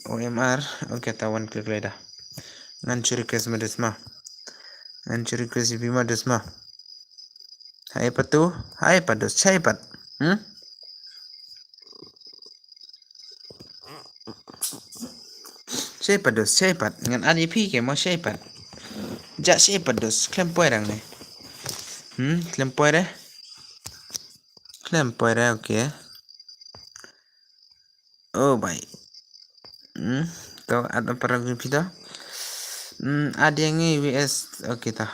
OMR oke tawan klik leda. Ngan curi kes medesma. Ngan curi kes bima desma. Hai patu, hai padus, hai pat. Saya padus, saya pat. Ngan ani pi ke mau saya pat. Ja saya padus, klem poirang ne. Klem poire. Klem poire oke. Oh baik. Kau ada perang jumpi dah? Ada yang ni WS oke ta.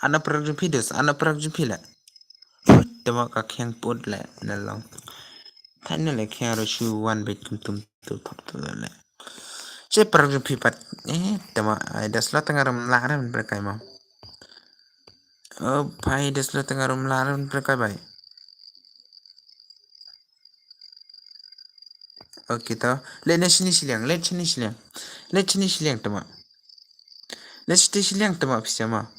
Ana perang jumpi dus, ana perang jumpi la. Tama ka khyang pot la nalang. Thaina le khyang ro shu one bit tum tu thap tu la. Saya perang jumpi pat. Tama ai dasla tangaram laram berkai mau. Oh bhai dasla tangaram laram berkai bhai. Oke ta. Let sini siliang, let sini siliang. Let sini siliang tama. Let sini siliang tama pisama.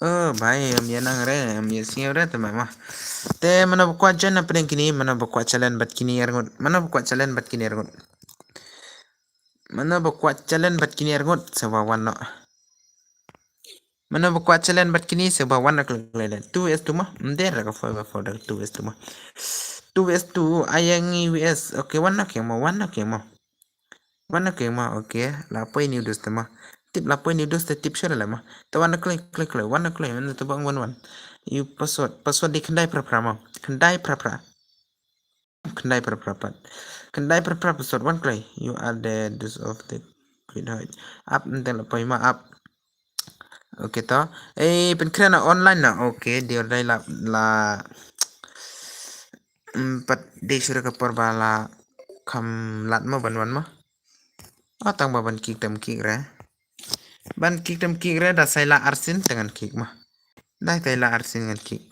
Oh bhai am ya nang re am ya siang re tama mah. Te mana bakwa jan apa yang kini mana bakwa jalan bat kini ergot. Mana bakwa jalan bat kini ergot. Mana bakwa jalan bat kini ergot sebawan no. Mana bakwa jalan bat kini sebawan nak lele. Tu es tu mah. Mder ka for tu es tu mah. Tu es tu ayangi WS. Oke wan nak yang mau wan nak yang mau. Wan nak yang mau oke. Lapoi ni udus tu mah. Tip lapoi ni udus tip share lah mah. Tu wan nak klik wan nak klik mana tu bang wan. You password di kendai pra mah. Kendai pra. Kendai pra. Kendai pra password wan klik. You are the dus of the queen height. Up nanti lapoi mah up. Oke toh. Penkira na online na. Oke, dia udah la 4 day sudah ke perbala kam lat ma banwan ma. tang ba ban kik tam kik re. Ban kik tam kik re da sai la arsin dengan kik mah. Dai tai la arsin dengan kik.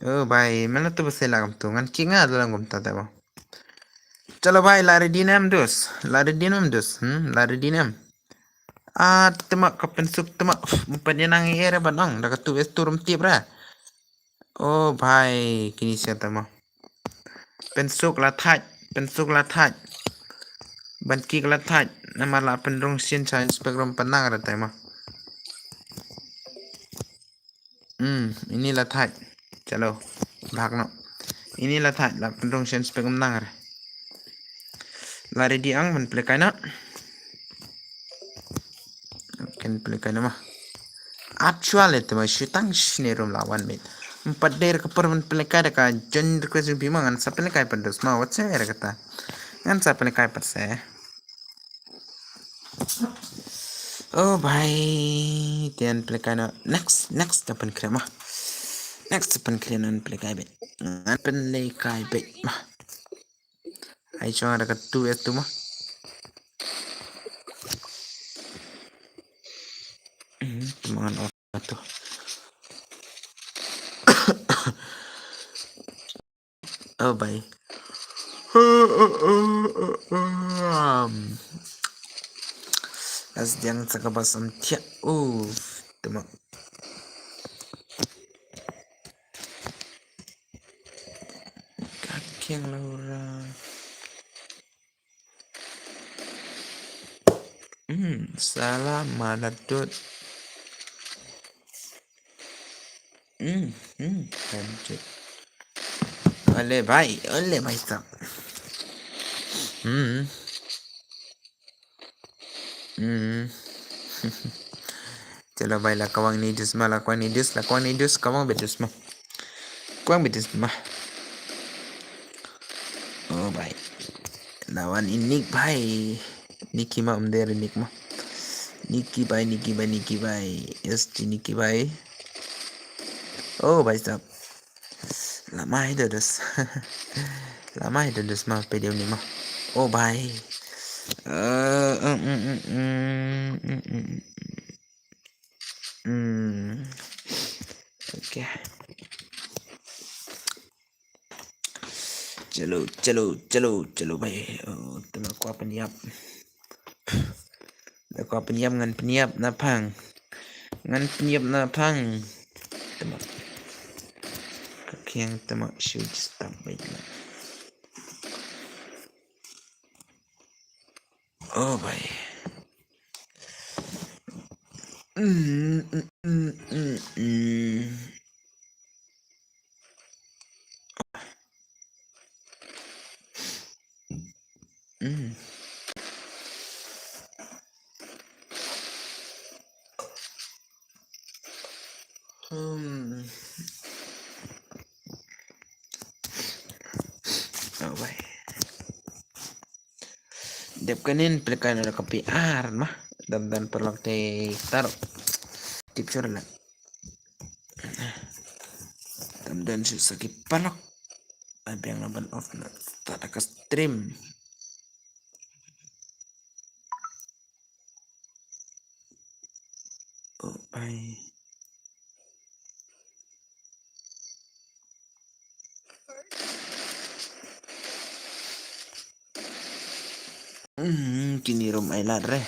Oh भाई मैंने तो बस लगा तो ngăn kik nga dalam gum tata ba. Chalo भाई lari dinam dus. Lari dinam. Temak kapan suk temak mumpanya nang era banong daga tu es turum tiap ra. Oh भाई kini siapa mah. Pensuk la thaj. Ban kik la thaj. Nama la pendrong sin sa spektrum penang ra tai mah. Inilah thaj. Chalo भाग no. Inilah thaj la pendrong sin spektrum nang ra. Lari di ang man play na. Kan play na mah. Actual itu mah syutang snerum lawan mit. Empat der ke permen play ka jon request bima ngan sa play pendos mah wat se era kata. Ngan sa play per se. Oh भाई tian play na next open krema. Next open krema play bet. Ngan play bet mah. Ai chong ada ke tu itu mah. Temangan orang tu. Oh bye. As jangan sakabasam tia. Teman. Kaki yang Laura. Salah maladut. Lanjut. Oleh भाई साहब. Chalo भाई la kawang ni dus kawang bedus mah. Oh भाई. Lawan ini भाई. Niki mah der Nick mah. Niki भाई. SG Niki भाई. Oh भाई साहब. Lama itu dus mah video ni mah. Oh भाई. Okay. Chalo भाई. Tengok aku penyiap. Ngan penyiap na pang. Tengok. Kaki yang tengok shoot stop baiklah. Oh भाई. Oh भाई. Depkanin pelikan ada kopi mah dan perlok teh taruh tip lah. Dan sakit palok. Ada yang laban off na tak ada stream. Oh bye. Kini rom ay ladre.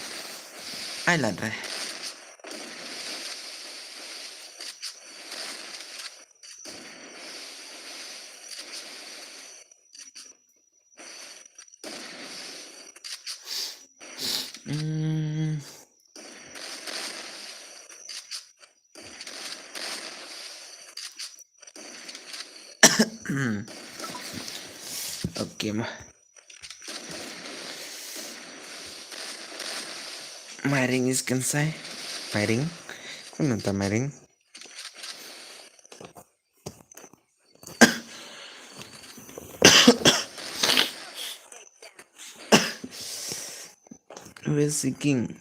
Oke mah. Miring is kansai. Miring. Kau nonton miring? Who is seeking?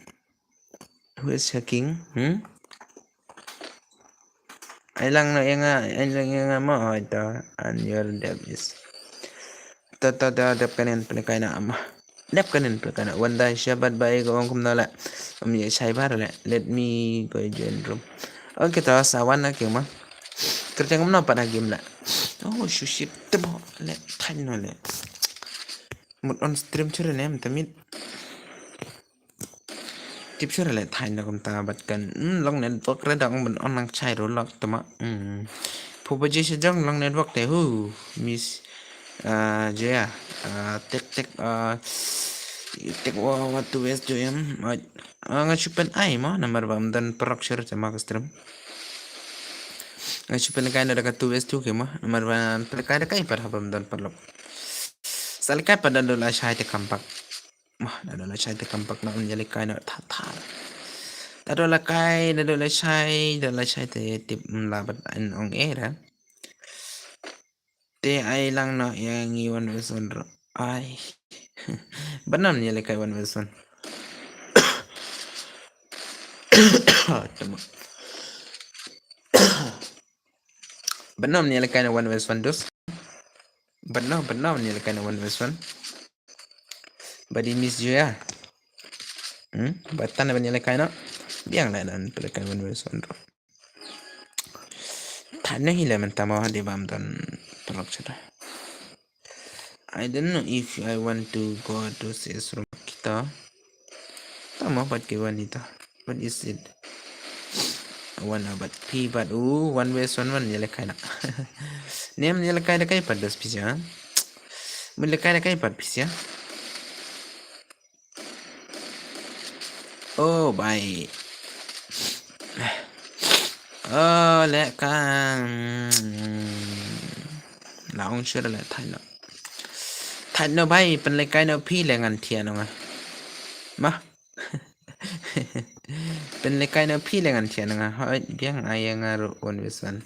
Who is hacking? Ailang yang mo ito and your dev is. Tata ada penen penekay na ama. Dep kanin pelakana wanda syabat baik orang kumnala ya syai bar le let me go join room. Oke tahu sawan nak mah kerja kumna pada game la. Oh shit temo le tan no le. Mut on stream chure nem tamit tip chure le tan na kumta bat kan long network redang ben on nang chai ro lok tamaผู้บริหารจ้องลงเน็ตวัร์กแต่หูมิสเจียtek tek waktu es jo yam ngachupen ai mo nomor bam dan proxer sama kastrum ngachupen kai na daga tu es tu ke mo nomor bam kai da kai par habam dan perlok sal kai pada dola shai te kampak mah dola shai te kampak na unjali kai na tha dola kai dola shai te tip labat an ong era te ai lang no yang iwan weson ro ai banam ni le kai wan weson tama banam ni le kai wan weson dos banam ni le kai wan weson badi miss jo ya batan ni le kai no biang la dan le kai wan weson ro tanah hile mentama di bam dan pelok cerah I don't know if I want to go to this room kita tama bat ke wanita what is it one about p but one way one yele kaina name yele kaina kai padas pisya mule kaina kai pad pisya oh bye oh le kan la ong sure le thay no bye pen le kaina pi le ngan thian nga maเป็นเลยkai na pi lengan tian nga hoi biang ayang aro on wesan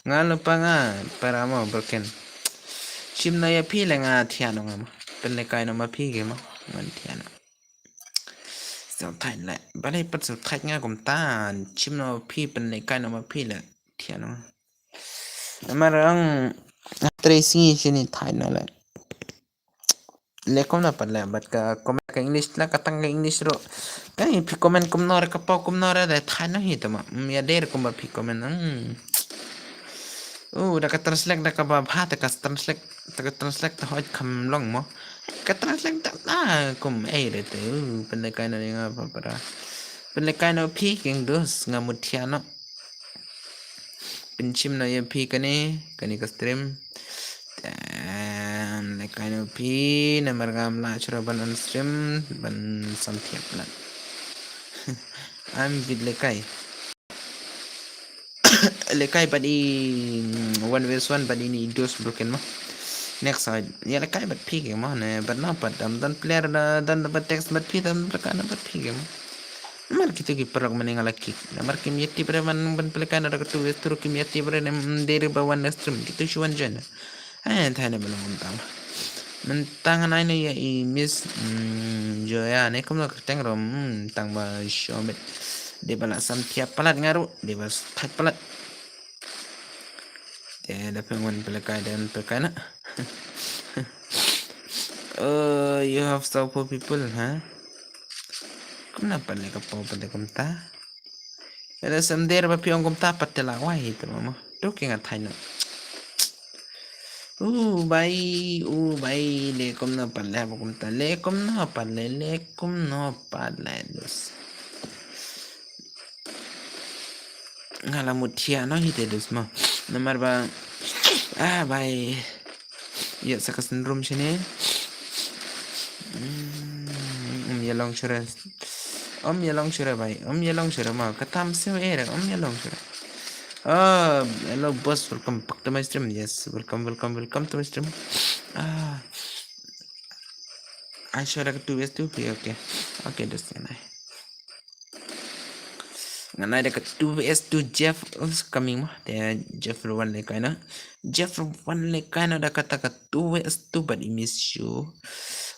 nga lupa nga para mo broken chim na ya pi lenga tian nga maเป็นเลยkai na ma pi ge ma ngan tian so thai le ba le pat so thai nga kum tan chim na piเป็นเลยkai na ma pi le tian nga amarang tracing sini thai na le lekom na pala bat ka comment ka english la katang ka english ro kai pi comment kum nor ka pa kum nor da thai na hi tama ya der kum ba pi comment da ka translate da ka ba bha ta ka translate ta hoj kham long mo ka translate ta na kum ai re te pen le kai na nga pa para pen le kai na pi king dos nga muthiano pen chim na ya pi kani ka stream dan lekai no pi nomor gamla churaban on stream ban samtiap lan am vid lekai padi one vs one padi ni dos broken mo next side ya lekai bat pi ke mo ne bat na pat dan player dan bat text bat pi dan berkana bat pi ke mo mar kita ki perok meninggal lagi mar kim yeti bre man ban pelekan ada ketu tur kim yeti bre nem dari bawan stream gitu cuan jen thai na belum mentang na ya i miss jo ya ne kum nak teng rom tang ba shomet de bala sam tiap palat ngaru de bas thak palat de da pengon pelekai dan pekana oh you have so poor people huh kenapa le ka po pada kumta ada sender ba piong kumta patela wai itu mama tu kinga thai na bai le kom na palle ba kumta le kom no palle dos ngala mutia no hite dos ma nomor ba bai ya sakas room sini ya long sure ya long sure bai ya long sure ma katam se era ya long sure hello boss welcome back to my stream yes welcome to my stream I should have 2s2 okay das nganai dekat 2s2 Jeff is coming mah dia Jeff one le kaina da kata 2s2 but I miss you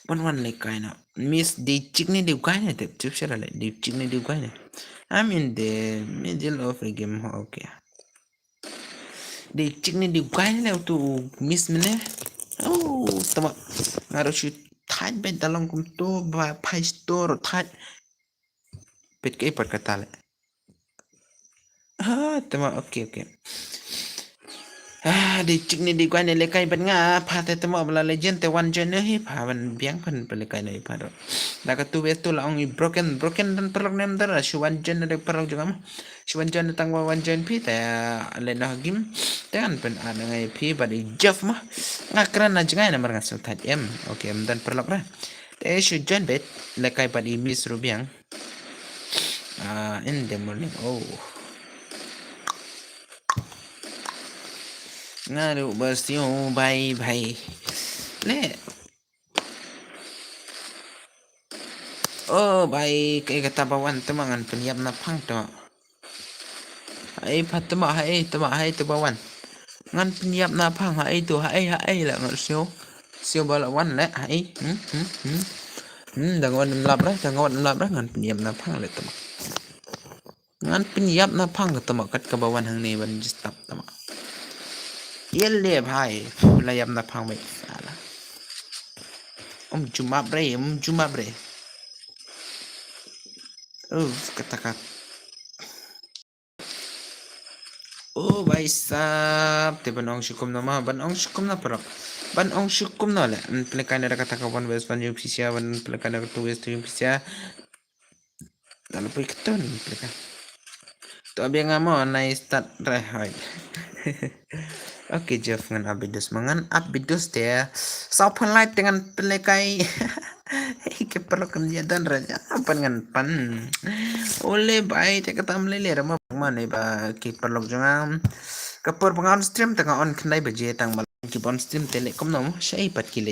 one le kaina miss di chikni di kaina te chuk shara le di chikni di kaina I'm in the middle of a game okay di chikni di kaina le tu miss mene tama ngaru shoot thai bet dalam kum to ba pai store thai bet ke pat kata le tama okay di cik ni di kwan ni lekai ban nga pha te tama bala legend te one gen hi pha ban biang pan pe lekai nei pha do da ka tu betul ong i broken dan perlok nem dar shu one gen de perlok juga ma shu one gen tang one gen pi te le na gim te an pen an ngai pi ba di jeff ma nga kran na jangai na mar nga sul that em okay em dan perlok ra te shu gen bet lekai pa di mis rubiang in the morning ngaru basio bye le bye kai kata bawan temangan penyiap na phang to ai phatma hai to bawan ngan penyiap na phang hai to hai la ngal sio bala wan le hai dangon lap ra ngan penyiap na phang le tama ngan penyiap na phang ka tama kat ka bawan hang ne ban stop tama yelle bhai la yam na phang mai sala cuma bre katakan भाई साहब ते ban ong syukum nama ban ong syukum na parok ban ong syukum na le pelekan ada kata kawan wes ban yup sisia ban pelekan ada tu wes tu yup sisia lalu pergi ketun pelekan tu abi ngamo nai start right Oke Jeff ngan abidus mangan abidus dia saupan light dengan pelekai ke perlu kegiatan raja apa dengan pan oleh baik te kata melele rama mana ba ke perlu jangan kapur pengawan stream tengah on kendai baje tang mal ki on stream telekom nom syai pat ki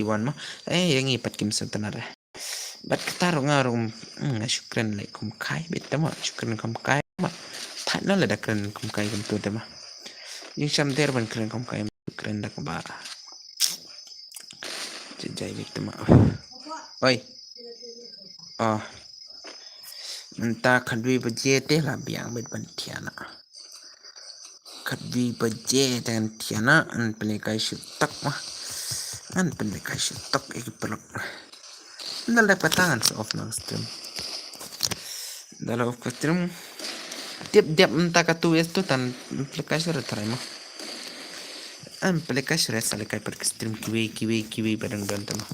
wan ma yang i pat kim setenara bat kata ngarum syukran laikum kai betama syukran kum kai ma tak nak ada keren kum kai kum tu tema yung samter ban keren kum kai keren dak ba jai betama oi entah kadwi baje te la biang bet ban tiana kadwi baje dan tiana an pelikai syutak mah an pelikai syutak iki pelak dalam patangan off nang stream dalam off stream tiap entah katu es tu tan pelikai syurat terai mah an pelikai syurat salekai per stream kiwi barang dan mah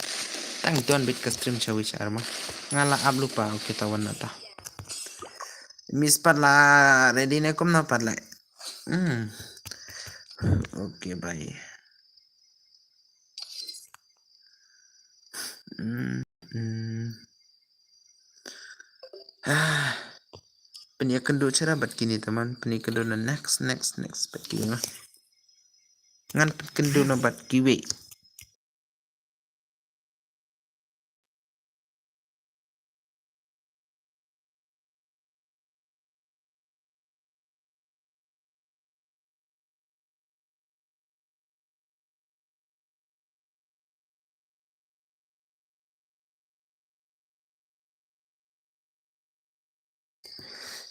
tang tuan bet ke stream cawi cara mah ngala ab lupa kita wan nata Miss parla ready ne kom na parla okay bye peniakan do cara bat kini teman peniakan do na next bat kini ngan kendo na bat kiwi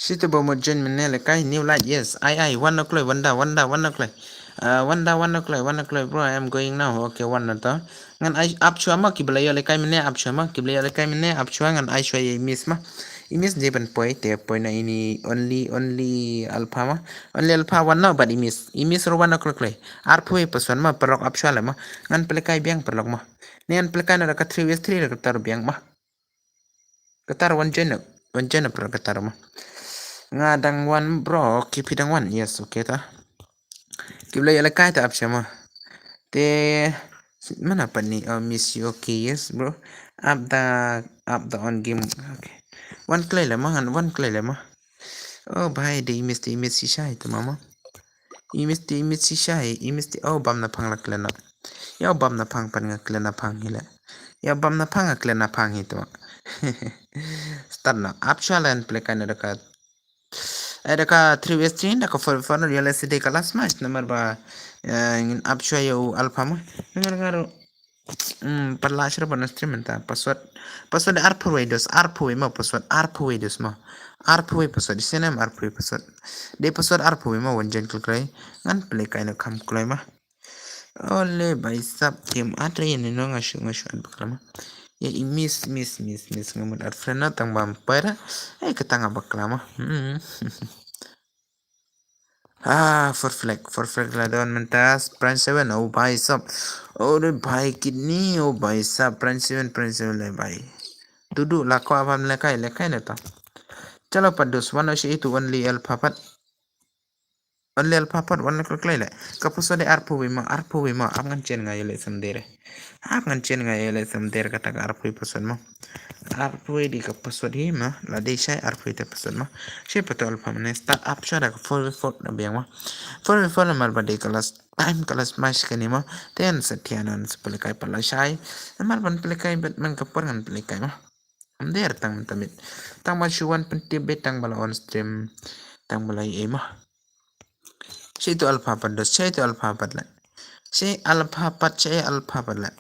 Situ bawa jen menel kai new light yes I 1 o'clock wanda bro I am going now okay one to ngan I up chua ma ki belayo le kai mene up chua ma ki belayo le kai mene up chua ngan I chua miss ma imis je ban poi te poi na ini only alpha ma only alpha one now but imis ro 1 o'clock le ar poi person ma perok up chua le ma ngan pele kai biang perlok ma nian pele kai na ka 3 west 3 ka tar biang ma katar one jen perok katar ma ngadang wan bro kipidang wan yes okay ta kibla yala kai ta apsha ma te mana pa ni miss you okay yes bro up the on game okay one play la ma bhai de miss si shai ta mama miss si shai bam na phang la klena ya bam na phang pan nga klena phang hila ya bam na phang klena phang hi to start na apsha lan play kana ka ada ka 3 west chain ka for realistic kelas mas nomor ba ingin up yo alpha mah ngar perlasher ba stream ta password arpway ma password arpway ma arpway password di sana password de password arpway ma wanjan klik ngan play kai na kam klai ma Oleh भाई साहब game ada yang nino ngasih baklama. Ya miss ngamut arfrena tang bampera. Ketanga baklama. For flag la don mentas Prince 7 oh भाई साहब अरे भाई कितनी oh भाई साहब Prince 7 ले भाई duduk lah kau apa lekai na ta chalo padus wana shi itu only alpha wan klik lai kapuso de arpu wima angan chen nga yele samdere angan chen nga yele samdere kata ka arpu pason mo arpu di kapuso di ma la de shai arpu te pason mo shi pato alpha mane start up shara ka for na biang ma for na mar bade kelas mas kani mo ten setianan sepelekai pala shai mar ban pelekai bet man kapor ngan pelekai ma amder tang tamit tang ma shuan pentibet tang bala on stream tang bala ema Saya itu alfabet dos, saya itu alfabet lah. Saya alfabet lah.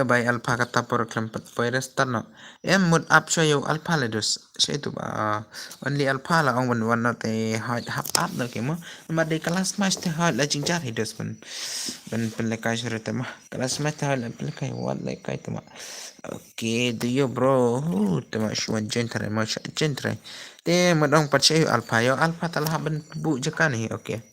By alpha kata por kelempat virus tarno. Mood up saya alpha lah dos. Saya itu only alpha lah orang wan not hard up lah kemo. Mada kelas mas teh hard lah jingjar hidos ben pelekai surat mah. Kelas mas teh hard lah pelekai wat lekai tu mah. Oke, do you bro? Tema shuan jentre, ma jentre. Te madong percaya alpha telah ben bu jekan ni. Oke.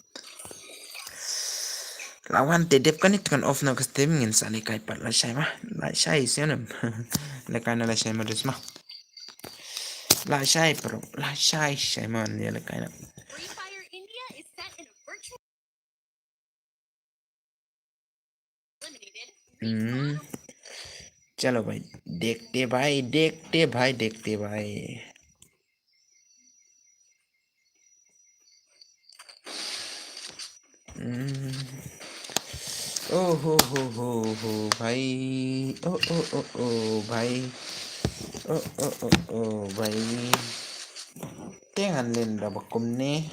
Lawan dedep kan itu kan off na kastem ngin sali kai pat la shai mah. La shai sionam. La kana la shai modus mah. La shai bro. La shai man ya la kana. चलो भाई देखते भाई हो भाई ओ भाई ओ भाई tengan len rabakum ne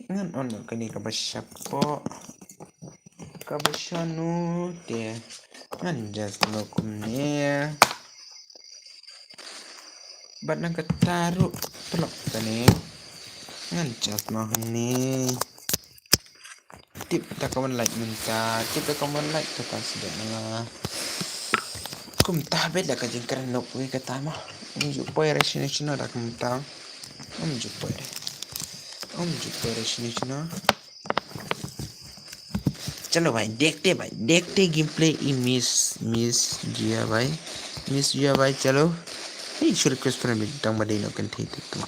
ngan on kani kabasyapo kabasyanu te ngan jas lokum ne bat nang kataru pelok tane ngan jas mahne tip ta kawan like minta tip ta kawan like ta sudah na kum tabet da kajing keren nok we kata mah jupoi resini da kum ta jupoi resini चलो भाई देखते game play miss जिया भाई चलो hey suruh request friend bintang badai no kan thei tu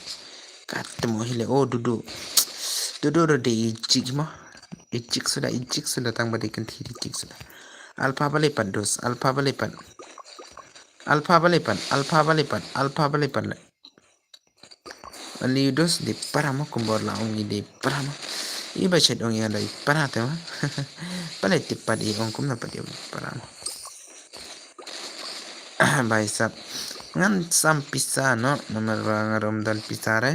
kata mo hile oh dudu udah de icik mah icik sudah tang badai kan thei icik sudah alpha balipan dos alpha balipan le ali dos de paramo kumbor la ongi de paramo iba chat ongi ada parate mah pale tipat i ong kum na pati paramo भाई साहब ngan sam pisa no nomor ngarom dan pisare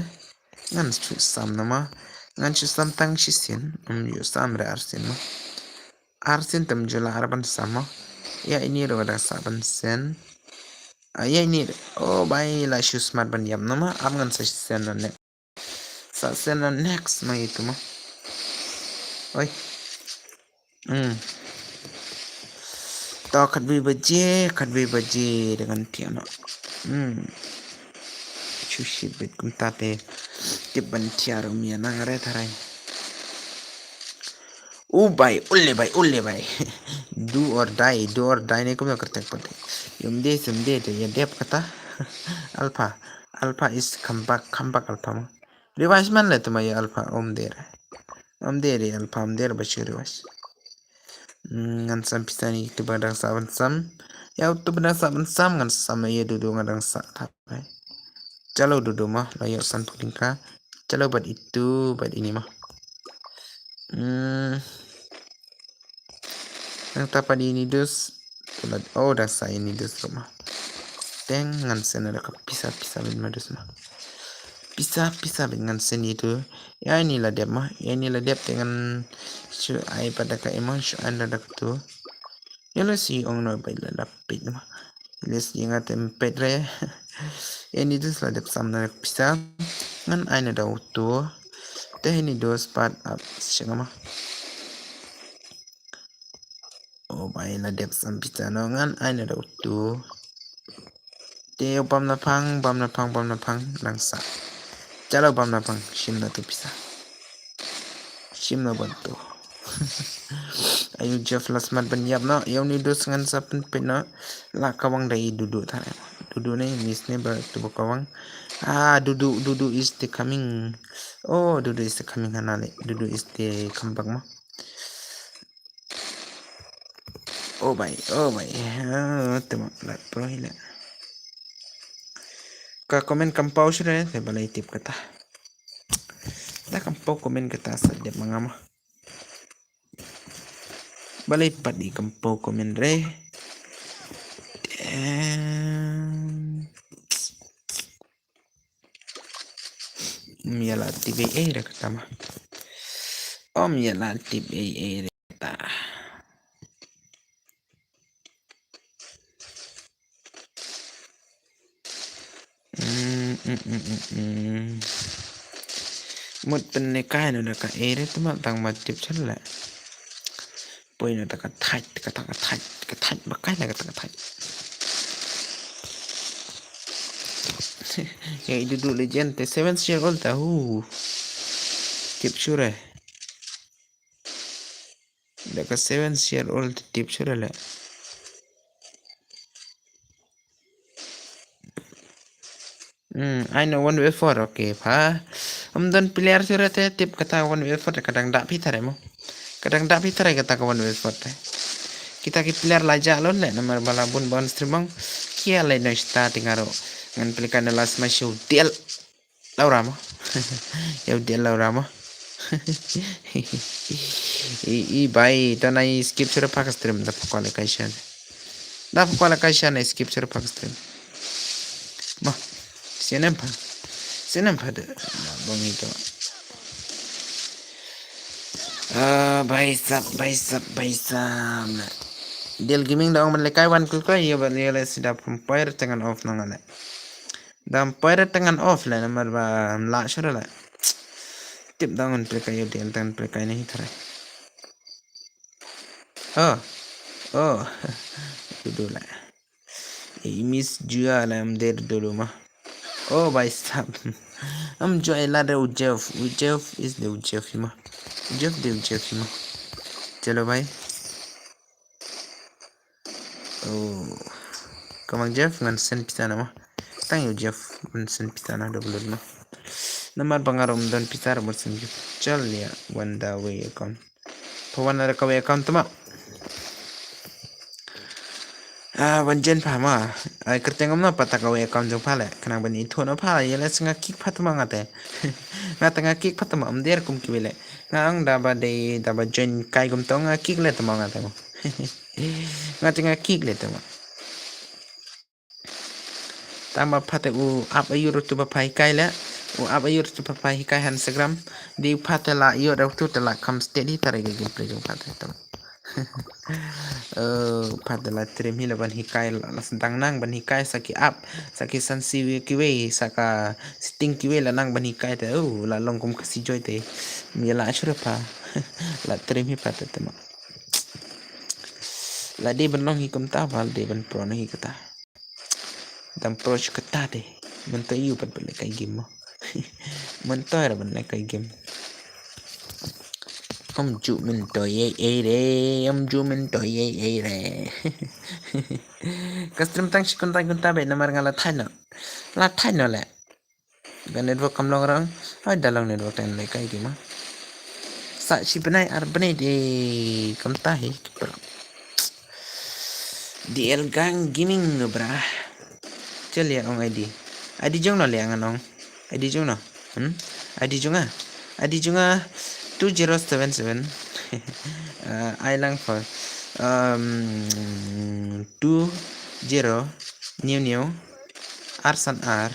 ngan sam nama ngan sam tang shisin yu sam re arsin tem jula arban sama ya ini ro ada saban sen ya ini oh bai la shu smart ban yam nama am ngan sa sen ne sa sen next ma itu mah oi kat bi baje dengan tiana chushi bet kum tate tiban tiaro mia nang re tharai ulle bai do or die ne kum na करते पड़ते yumde te ya dep kata alpha is come back alpha ma revise man le tuma ya alpha om dere alpha om dere bashir revise ngan sam pisani itu badang saban sam ya tu badang saban sam ngan sama ya dudu ngadang sa tapai calo dudu mah layak san pulingka calo buat itu buat ini mah yang tapa di ini dus oh dah saya ini dus rumah dengan sen ada pisah bin madus mah pisah dengan sen itu ya inilah dia mah ya inilah dia dengan su ai pada ka emang su anda dak tu ya lo si ong no bai la lapit mah les inga tempet re ini dus la dep samna pisah ngan aina da utu teh ini dos part up siapa mah ai la dep sam pizza no ngan ai na tu Teo bam na phang langsa chalo bam na phang sim na tu pizza sim na bantu ayu Jeff lasmat ban yap no yaw ni dos ngan sapen pena la kawang dai dudu thare dudu ne miss ne ber tu kawang dudu is the coming dudu is the coming hanale dudu is the comeback ma bhai tema la pro hila ka comment kampau sure te balai tip kata da kampau comment kata sa de mangama balai padi kampau comment re miala tibe re kata ma miala tibe re kata một bên này cái nó là cái đấy tụi tang mà tiếp chân lại bây nó ta cái thạch mà cái này cái thạch cái dulu legend the 7 year old tahu tip sure da cái 7 year old tip sure lại I know one way for okay pa dan player sure te tip kata one way for kadang dak pitare mo kadang dak pitare kata one way for te kita ki player laja lon le nomor balabun bon streaming kia le no starting aro ngan pelikan last match show del laura mo ya del laura mo i bai tanai skip sure pak stream da qualification skip sure pak stream ma Senam pada bang itu. Baisap. Deal gaming daong melekai wan kuka iya balik sudah umpire tangan off nangale. Dan umpire tangan off lah nomor la sure lah. Tip daong melekai deal tangan melekai ni thare. Dulu lah. Miss Jua lah der dulu mah. Baisap. Joy la de Jeff is the Jeff ma. Jeff ma. Chalo bhai. Kamang Jeff ngan sen pitana ma. Tang yo Jeff ngan sen pitana double ma. Namar bangarom don pitar bersen Jeff. Chal ya wanda way account. Pawan ada kawai account ma. Wanjen pama ai kertengam na pata kawe account jong pale kana bani thono pala yele singa kick phatma ngate na tanga kick phatma amder kum kiwele ngang daba join kai gum tonga kick le tama ngate mo nga tinga kick le tama tama phate u up ayur tu ba pai kai le u up ayur tu ba pai kai Instagram di phate la yo da tu la kam steady tare ge gameplay jong phate tama pada trim hila ban hikai la sentang nang ban hikai saki up saki sansi kiwe saka sting kiwe la nang ban hikai te la long kum kasi joy te mi la ashura pa la trim hi pata te ma la de ban long hi kum ta val de ban pro na hi kata dam pro kata de man ta yu pat ban kai game mo man ta ra ban kai game ông chủ mình tội ấy re custom tang si kunta be namar ngala thaino le ben network kam long rang ai dalang network ten le kai gima sa si benai ar benai de kam ta he DL gang gaming bra chel ya ong ID jong no le ang ID jong no ID junga 2077 I lang for 20 new arsan r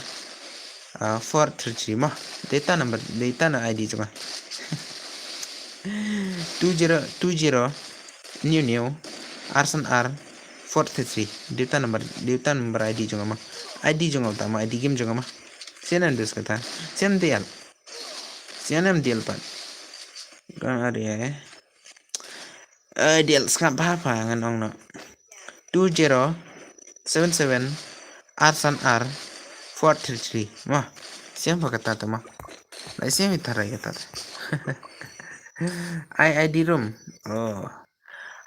433 mah data na ID cuma 20 new arsan r 433 data number ID cuma mah ID cuma utama ID game cuma mah sianan dus kata sianam dial pan kan area Dia skap apa ngan ong no 2077 R R433 mah siapa kata tuh mah lah siapa tara kata I di room oh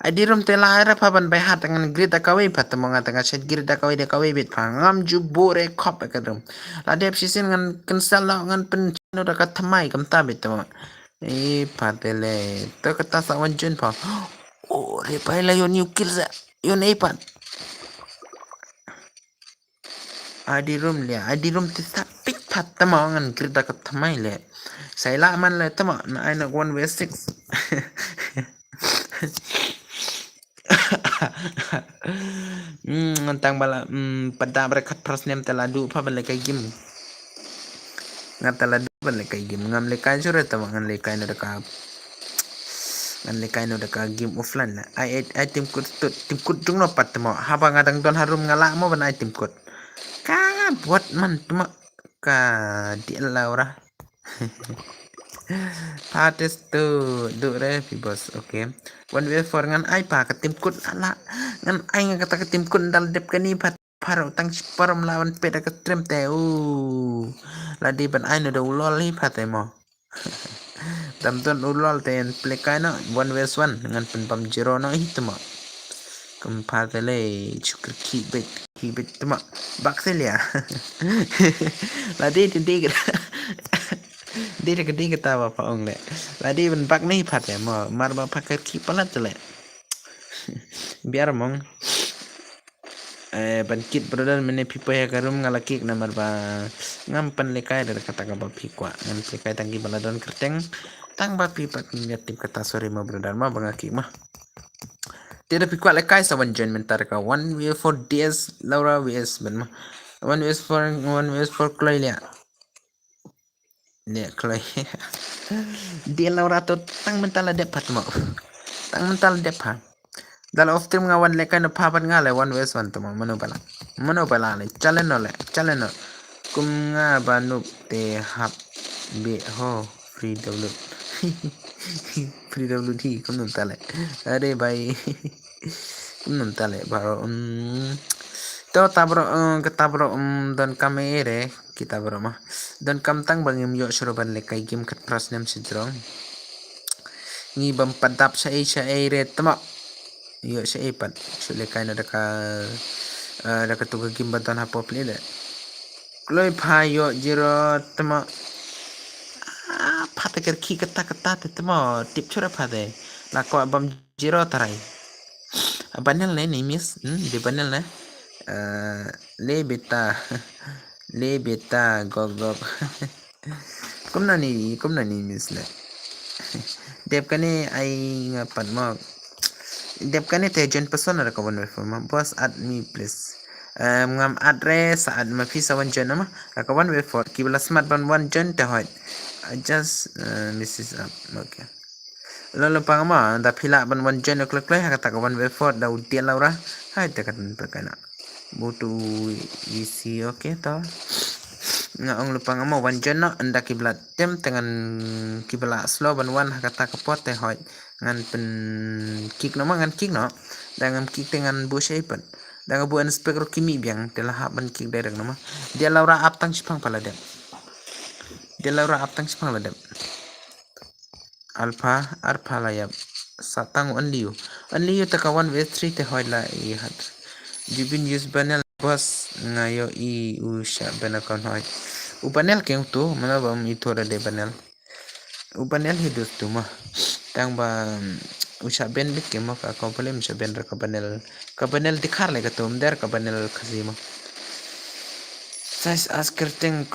I di room tela era paban bay hat dengan grid akawai pat mo nga tanga shed grid akawai de kawai bit pangam ju bore kop akadum la dep sisin ngan kensal la ngan pen chino da katamai kam tabit mo patele to kata sa wanjun pa oh re pai la yon yukil za yon ipat adi room le adi room ti sa pik pat tamo ngan grid akatamai le sai la man le tamo na ai na 1v6 tang bala pada berkat prosnem teladu pa bala kay gim nga teladu bala kay gim ngam le kay sure ta ngan le kay no ka game offline na ay tim kut dung no pat mo habang adang don harum ngala mo ban ay tim kut ka buat man tuma ka di laura Patis tu re bos oke one way for ngan ai pa ka tim kut ala ngan ai nga kata ka tim kut dal dep kani pat paro tang param lawan peda ka trem te la di ban ai no do lol hi pat mo dam ton ulol ten play kana one way one ngan pen pam jero no hitma kempatele cukur kibet tuma bakselia ladi tinti dia gede ketawa pak ong le ladi ben bak nih pat ya mau marba pakai kipalat le biar mong ban kit brother mene pipa ya karum ngalaki na marba ngampan lekai dari kata kaba pikwa ngam lekai tanggi baladon kerteng tang ba pipa tim kata sore ma brother ma bangaki mah tidak pikwa lekai sawan join mentar ka 1v4 DS Laura vs ben mah 1v4 Chloe dia Chloe dia Laura to tang mental depat mo tang mental depa dal of tim ngawan lekai no papan ngale 1v1 to mo mano bala le chalen no kum nga banu te hap be ho free download free download hi kum nun tale are bhai kum nun tale baro to tabro ketabro dan kamere kita bro mah dan kam tang bangim yo suruban le kai game kat prasnem sidrong ni bam padap sa re tama yo sa pat sule kai na daka tuga game badan ha pop le kloi pha yo jiro tama phate ker ki kata te tama tip chura phade la ko bam jiro tarai banel ne ni miss de banel ne le beta gog kum na ni misle dep kane ai ngapan mo dep kane te jen person ra kawan forma bos add me please ngam address ad ma fisa wan jen ma kawan we for kibla smart ban wan jen te hoy just mrs up okay lalu pangama da phila ban wan jen klek klek kata kawan we for da utia laura hai te kan perkana butu isi okay ta nga ong lupa ngamo wan jana anda kiblat tem dengan kibla slow ban wan kata kapot te hoy ngan pen kick no ngan kick no dengan kick dengan bu shapen dengan bu an speaker kimi biang telah ban kick direct no dia laura aptang sipang pala dem alpha layap satang onliu takawan v3 te hoy la i hat jibin use banel bos ngayo i usha benakon hoy upanel keng tu mana bam itu ada de banel upanel hidup tu mah tang ba usha ben bit ke mah ka problem usha ben ka banel dikhar le ka tum der ka banel khasi mah size asker teng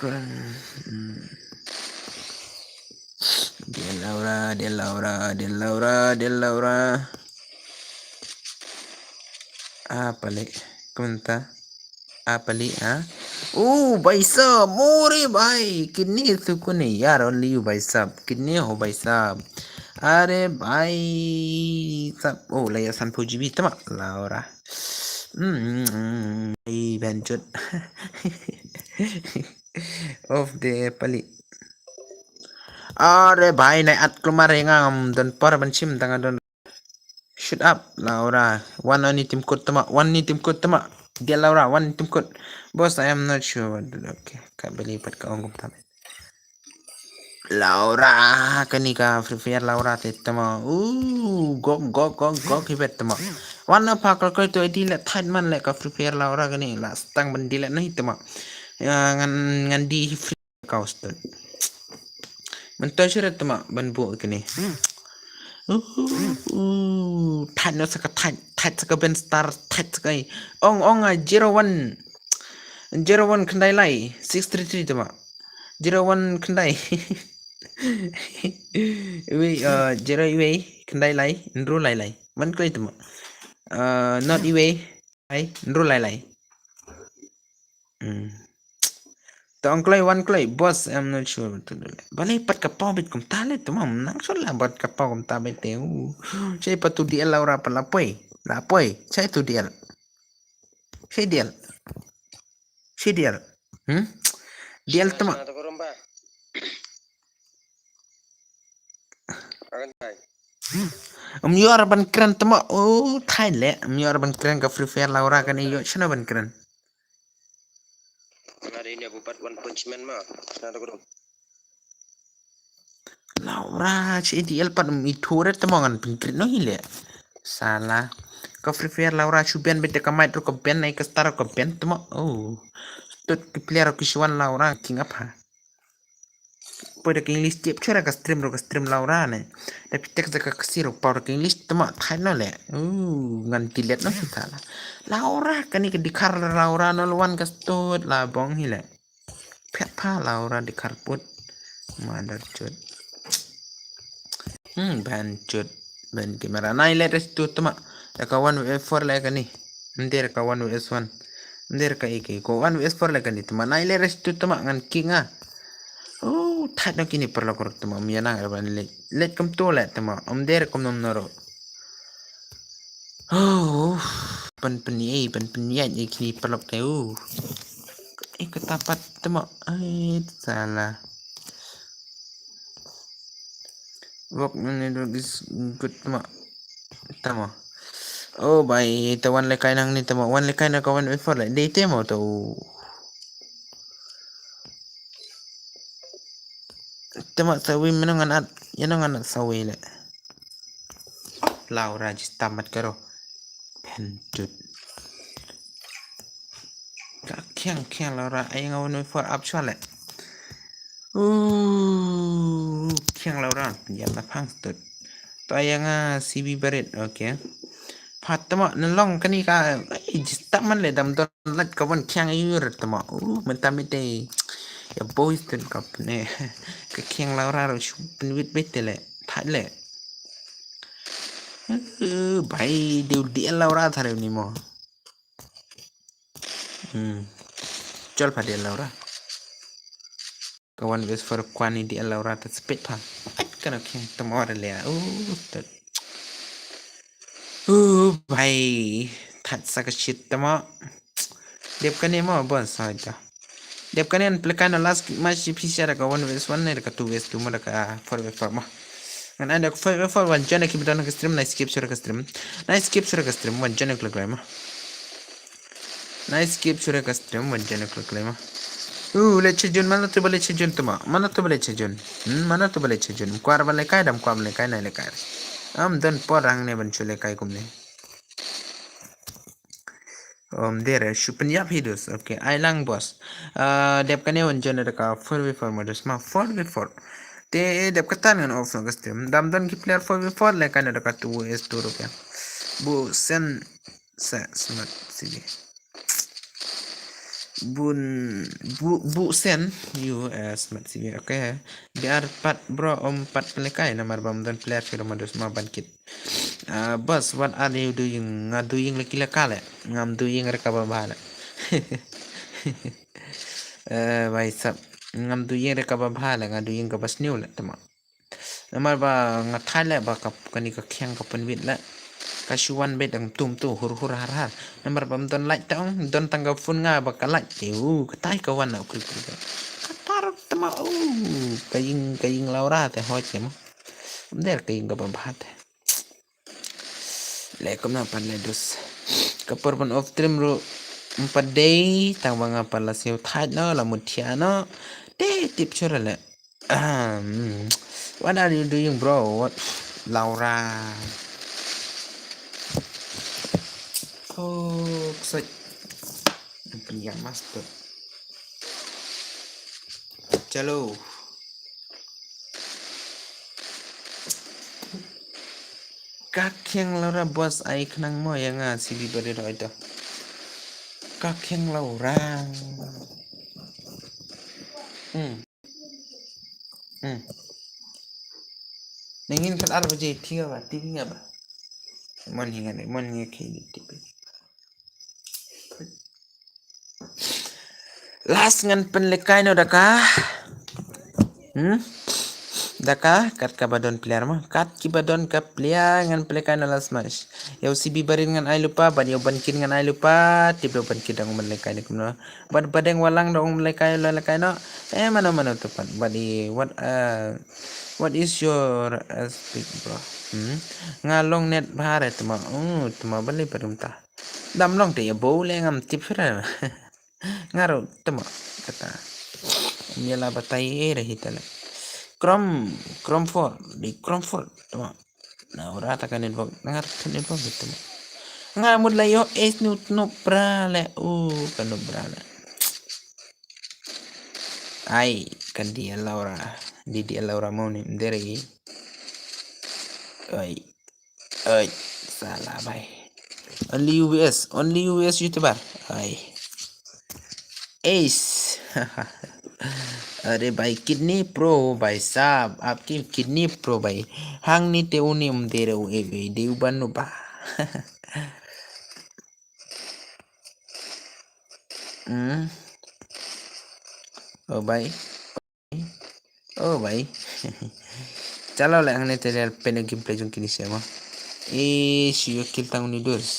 de Laura apa le kunta apa li भाई साहब मोरे भाई कितनी सुकून है यार only you भाई साहब कितने हो भाई साहब अरे भाई सब laya san puji tama Laura benjut of the pali अरे भाई naik at keluar ngam dan par bensim tangan don Shut up, Laura. One on tim kut tama. One ni tim kut tama. Dia Laura, one tim kut. Boss, I am not sure what to do. Okay, can't believe it. Kau ngom tama. Laura, kanika Free Fire Laura te tama. Go kibet tama. One na pakal kau tu edi le tight man le ka Free Fire Laura kani last tang bandi le nahi tama. Ngan di free kau stud. Mentai syarat tama ban bu kani. Tight no saka tight saka ben star tight saka ong 01 kendai lai 633 tama 01 kendai zero kendai lai nru lai man klai tama not lai nru lai tong klai one klai boss I'm not sure what to do balai pat kapau bit kum tale tama nang sola bat kapau kum tabe te cai patu dia Laura palapoi cai tu dia Sidial Dial tama Mior ban keren tama thai le mior ban keren ka Free Fire Laura kan iyo chana ban keren hari ini aku buat One Punch Man mah Laura si Dial pat mi thore tama ngan ban keren no hile salah ka Free Fire Laura chubian bete ka mai ka ben nai ka star ka ben tama tot ki player ki shwan Laura king apa pode que English tiap chora ka stream Laura ne tapi tek ka kasiro power ke English tama thai no le ngan tilet no sala Laura kani ke dikar Laura no wan ka stot la bong hile pet pa Laura dikar put mother chut ban chut ban kamera nai le restu tama ka 1v4 le kani ndir ka 1v1 ndir ka iki ko 1v4 le kani tama nai le restu tama ngan kinga thad na kini perlu korok tama miana ban let kam to le tama der kom nom noro pan ni kini perlu ke ketapat tama salah wok ni is good tama bai tawan le kainang ni tama wan le kainang kawan before le date mo to tama sawi menangan at yanangan sawi le Laura just tamat karo penjut kyang Laura ay ngawan for up chale kyang Laura yan na pang stud to ay nga CB barit okay patama nalong kani ka just taman le dam don lat kawan kyang ayur tama mentamite ya boys ten kap ne ke kyang Laura ro penwit betele thale भाई dia Laura thare ni mo chal pha dia Laura kawan wes for kwani dia Laura ta spit pha kana khen tomor le भाई that sak shit tama dep kane mo bon sa ja dep kane an plekan last match pisara ka 1v1 ne ka 2v2 mo ka 4v4 mo and I look for one jana keep down stream nice skip sura stream one jana click lema nice skip sura stream one jana click lema leche jun mana tu bale chejun tuma mana tu bale chejun kwar bale kai dam kwam le kai na le kai am don porang ne ban chule kai kumne there shupen yap hidus okay I lang boss dep kane one jana ka 4v4 modus ma 4v4 te dep katan ngan off no stream dam dan ki player 4v4 le kan ada ka 2s2 rupiah bu sen smart sini bu sen smart sini okay biar pat bro pat lekai nomor bam dan player film modus ma bankit boss what are you doing ngadoing leki lekale ngam doing reka babala भाई सब ngam du yeng reka ba bhala nga du yeng ka bas new la tama namar ba nga thale ba ka kani ka khyang ka panwit la ka shuwan bet ang tum tu hur har namar bam don like taong don tangga fun nga ba ka like ka tai ka wan na kri ka tar tama kaying Laura te ho che mo der kaying ka ba bhat Lekom na panle dus. Kapur pan of trim ru 4 day tang banga pala siu thait no la mutia no. De tip chura le. What are you doing, bro? What? Laura. Oh, so punya master. Chalo. Kakyang Laura bos ai kenang mo yang si biberi itu. Kakyang Laura. Nengin kan arba je tiga ba TV nga ba. Mon hinga kini TV. Last ngan penlekai no daka. Daka kat kabadon player mah kat kibadon ka player ngan penlekai no last match. Yau si bibarin ngan ai lupa ban yau bankin ngan ai lupa tip do bankin dong penlekai ni kumno. Bad badeng walang dong penlekai no. Mana tepat. Badi what is your speak bro? Ngalong net bahare tuma. Tuma balik perumta. Damlong te ya boleh ngam tip fira. Ngaro tuma kata. Miala batai rahitala. Chrome 4 di Chrome 4 tuma. Nah ora ta kan network ngar network gitu. Ngamud la yo es no brale. Kan no brale. Ai kan dia Laura. Di dia Laura mau nih dari. Oi. Salah bay. Only US YouTuber. Ai. Ace. अरे भाई kidney pro भाई साहब आपकी kidney pro भाई हंग नी ते उनी दे रहे हो एक देव बनो बा ओ भाई चलो ले हंग ने तेरे पेन गेम प्ले जो किनी से शियो किल tang noodles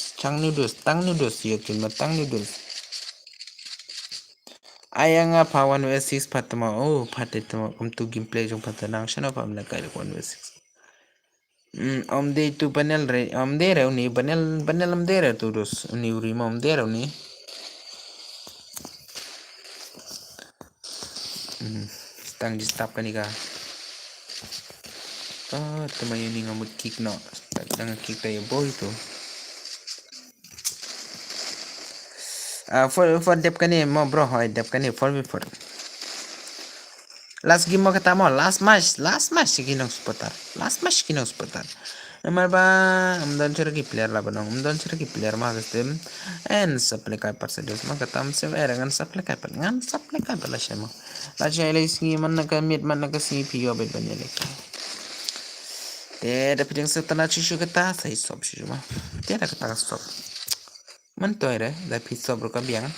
शियो किल ma tang noodles Ayanga pa 1v6 patama patitama tu gameplay jong patanang siya pa amla kaya 1v6 om de tu banel re om de re uni banel om de re tu dos uni uri ma om de re uni stang di stop kani ka tama yun nga mood kick no nang kick tayo boy to for dep kani mo bro hoy dep kani 4v4 last game mo kata mo last match kinong spotar namar ba amdan chira ki player la banong amdan chira ki player ma gastem en supply kai par sedos ma katam se era ngan supply kai la shemo la chai singi man ka mit man ka singi piyo bet banele te da piding se tana chishu kata sai sob shu ma te da kata sob man to ere da pi sob ro ka biang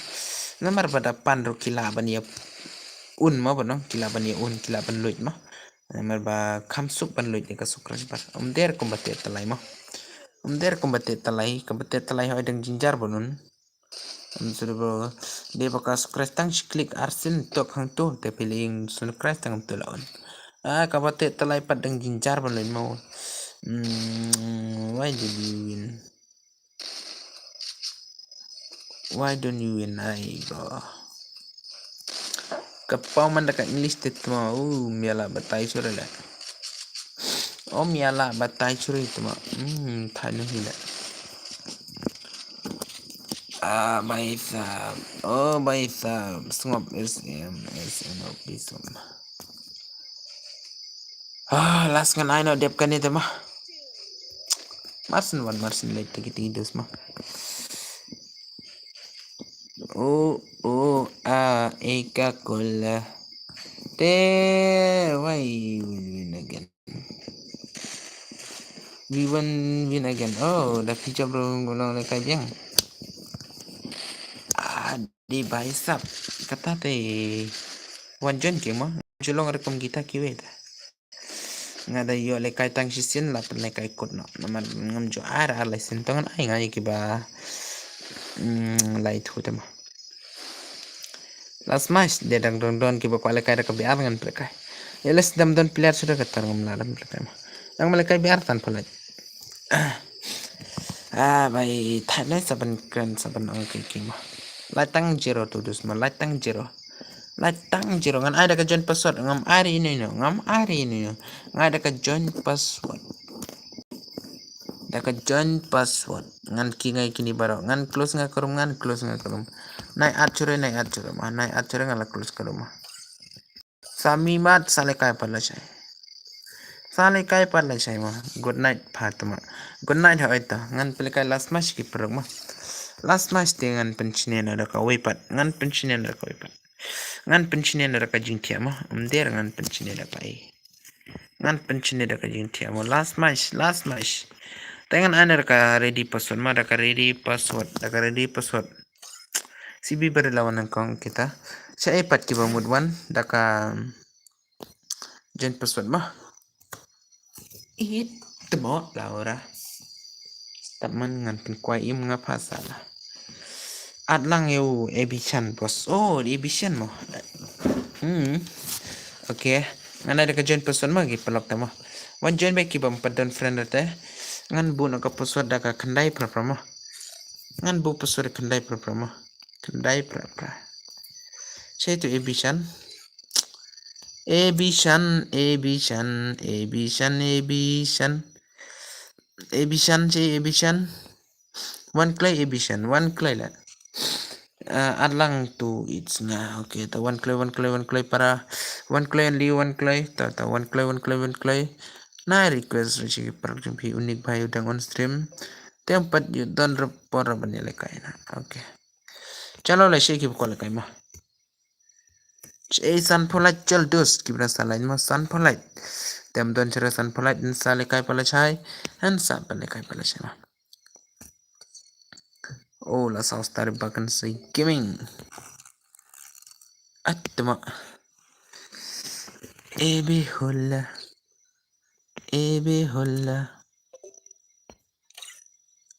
namar ba da pan ro kila ban ya un ma banong kila ban luit ma namar ba khamsuk ban luit ka sukras bar der kombate talai hoy deng jinjar bonun sudah bro dia bakal sukras tang klik arsin tok hang tu te piling sun kras tang tulaon kabate talai pat deng jinjar bon luit mau why did you win why don't you win bro kapau man dekat enlisted ma miala batai sura la miala batai sura itu ma thanu hila baisa sungap no bisum last kan I know dep kan itu mah marsin late tigi dos mah eka kola why win again we win again the feature bro ngolong le kai biang di baisap kata te wanjon ke mo julong rekom kita kiwe ta ngada yo le kai tang sisin la pen le kai kot no namar ngam jo ara la sin tongan ai ngai ki ba light hote ma last match de dang don ki ba kwale kai ka biar ngan plekai yeles dam don player sudah ketar ngam la dam plekai ma yang melekai biar tan pala Bai Thailand saban ang kiki mo. Latang zero to dus mo latang zero. Latang zero ngan ada ka join password ngam ari ini no ngam ari ini no. Ngada ka join password. Daka join password ngan kingai kini baro ngan close nga karum ngan close nga karum. Nai achure mah nai achure ngala close karum mah. Sami mat sale kai pala chai. Sale kai pala chai mah. Good night Fatma. Good night ha ita ngan pele kai last match ki perang mah. Last match dengan pensiunan ada ka wepat ngan pensiunan ada ka wepat. Ngan pensiunan ada ka jingtia mah. Der ngan pensiunan ada pai. Ngan pensiunan ada ka jingtia mah. Last match. Tangan anda ka ready password mah ka ready password. CB berlawan kong kita. Saya ipat ki bamudwan daka join password mah. Temo Laura. Taman ngan penkuai im ngapa salah. Adlang eu ebishan bos. Oh, ebishan mo. Okay. Ngan ada ka join password mah gi pelok tamo. Wan join back ki bam padan friend teh. Ngan bu nak password daka kendai pra mah. Ngan bu password kendai pra mah. Kendai pra. Saya itu ebishan. Ebishan. One clay lah. Adlang tu it's nga okay ta one clay para one clay ta one clay na request rishi par jumpi unik bhai udang on stream tempat you don report banile kai na okay chalo le sheki ko le kai ma san polite chal dos kibra salain ma san polite tem don chara san polite in sale kai pala chai and sa pala kai pala chai ma oh la saus tar bakan say gaming atma ebe holla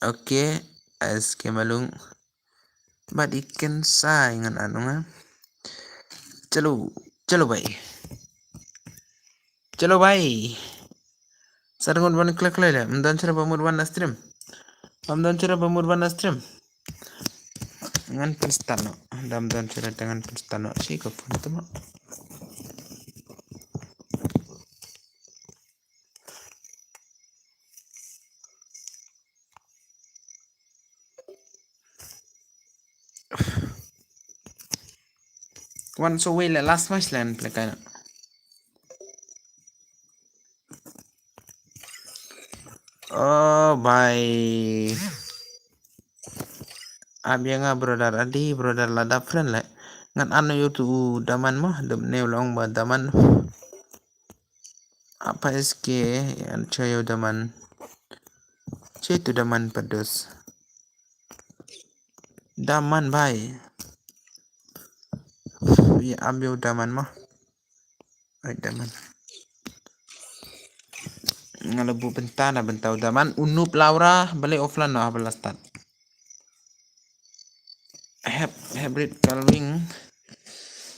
okay as kemalung but ikan sa ingan anu nga chalo bhai sarungon ban click lele amdan chara bamur ban stream ngan pestano damdan chara dengan pestano si ko tama one so way last match lan play oh bye abia brother adi brother lada friend le ngan anu youtube daman mah dam neulong ba daman apa SK yang cayo daman itu daman pedas daman bhai ya ambil daman mah daman ngalebu bentana bentau daman unup Laura balik offline no habla start hybrid calving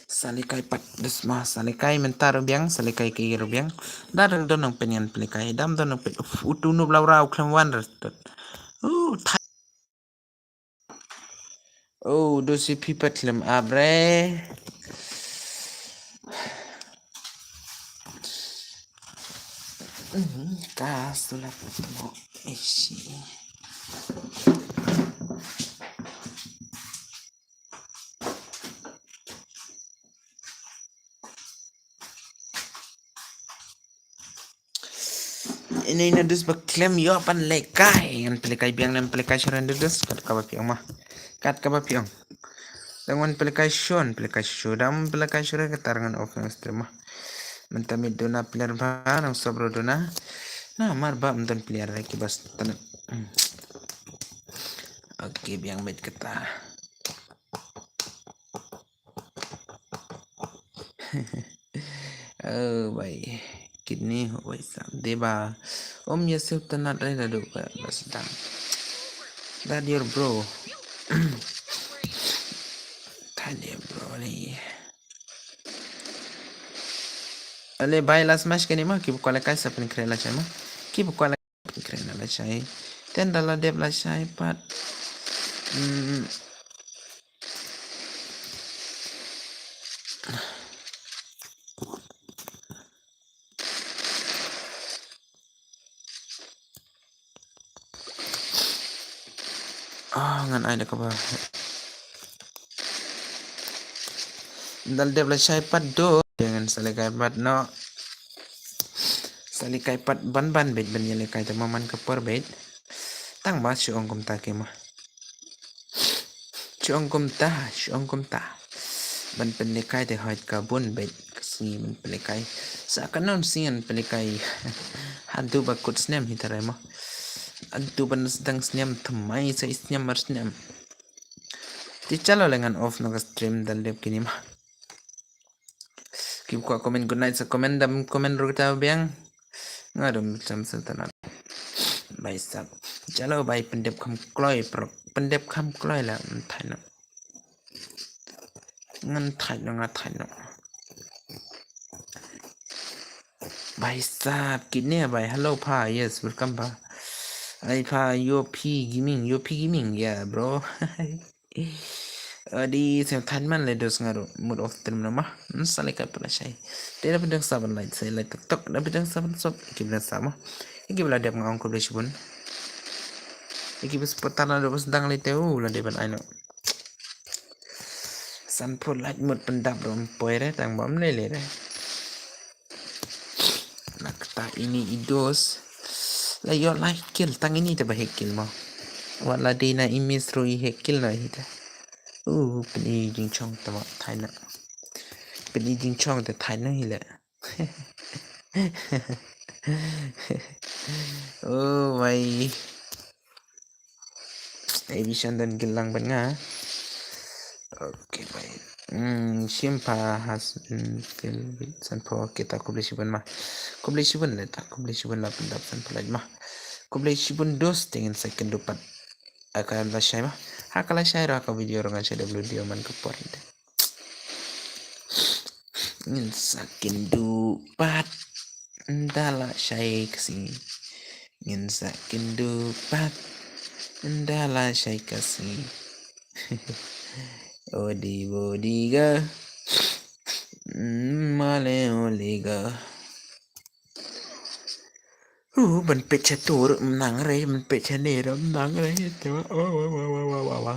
salikai pat desma salikai mentar biang salikai kiri biang darang donang penyan pelikai dam donang pe utunup Laura uklam wonder oh dosi pipat lem abre Kasulah mau isi. Ini dus baklem yo pan lekai ngan pelekai biang nan pelekai shoran dus kat kaba piang mah kat kaba piang dengan pelekai dam pelekai shoran katarangan offense mah mentamid dona player ba nang sobro dona nah marba mentan player lagi bas tanah oke biang med kata oh baik kini hoy sam deba om yasuf tanah reda do bas dam that your bro tanya bro ni ale bhai last match kani mah ki buka kai sa pen krela chai mah ki buka kai krela la chai Then dala dep la shai pat. Ngan ai da ka ba. Dal dep la shai pat do. Dengan salikai pat no. Salikai pat ban bet ban yele kai ta maman ka per bet. Tang ba syong kum ta ke ma. Syong kum ta. Ban pelikai te hait ka bun bet kasi ban pelikai. Sa kanon sian pelikai. Hantu ba kut snem hitarai ma. Hantu ban sedang snem thamai sa snem mar snem. Ti chalo lengan off no stream dal dep kini ma. Kim ko komen good night sa komen dam komen ruta biang. Ngadum sam sultan. Bai sab. Chalo bai pendep kham kloi pro. Pendep kham kloi la thai no. Ngan thai no. Bai sab kini bai hello pa yes welcome pa. Ai pa Yopi gaming yeah bro. Di sem than man le dos ngaro mood of term nama sale ka pala shai te da bidang saban light sai light tok da bidang saban sop kibla sama ikibla dep ngong ko besbun ikibus potana do bus dang le te la de ban aino san pro light mood pendap rom poire tang bam le nakta ini idos la yo like kill tang ini te bahik kill mo wala dina imis roi hekil na hita peni jing chong tama thaina peni jing chong te thaina hile my evision dan gelang benga okay bye Simpa has feel san po kita kublisiban ma kublisiban le tak kublisiban la pendap san pelaj ma kublisiban dos dengan second dupat akan la shay ma hakala shay ra ka video orang aja WD man ke por ide ngin sakin dupat ndala shay kasi ngin sakin dupat ndala shay kasi odi bodiga male oliga ban pecha tur nang re man pecha ne ram nang re te wa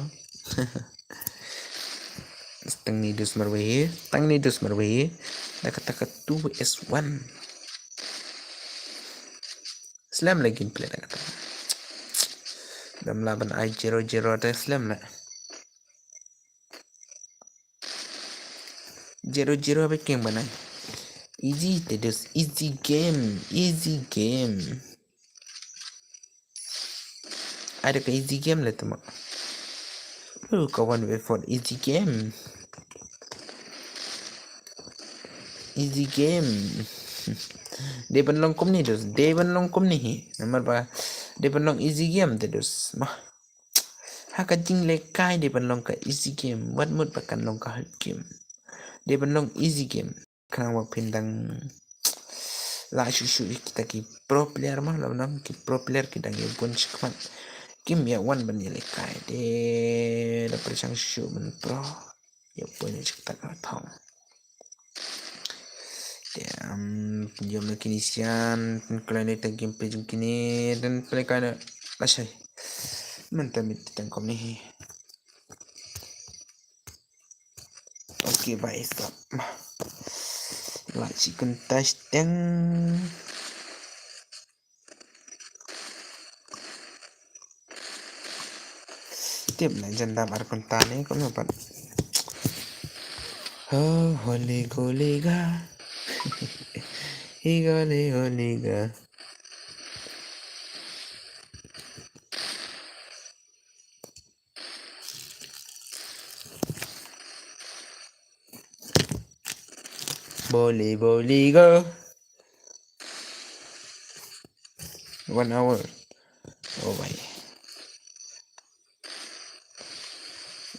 tang ni dus marwe da kata 2s1 slam lagi play da kata dam laban i00 da slam la 00 apa game banai easy tedus easy game ada ke easy game lah teman kawan wait for easy game Depan long kom ni dus nomor ba depan long easy game tedus mah haka jing le kai depan long ka easy game wat mut pakan long ka hard game depan long easy game kang wa pindang la shushu kita ki pro player mah la nam ki pro player kita ngi pun shikman kim ya wan ban le kai de la persang shushu ban pro ya pun kita ka thong jom na kinisian kalian itu gameplay jom kini dan play kana lasai mentamit tangkom ni okay bye stop la chicken touch teng tiap na janda mar kontane ko no pat oh holy goliga holiga boleh go 1 hour oh bye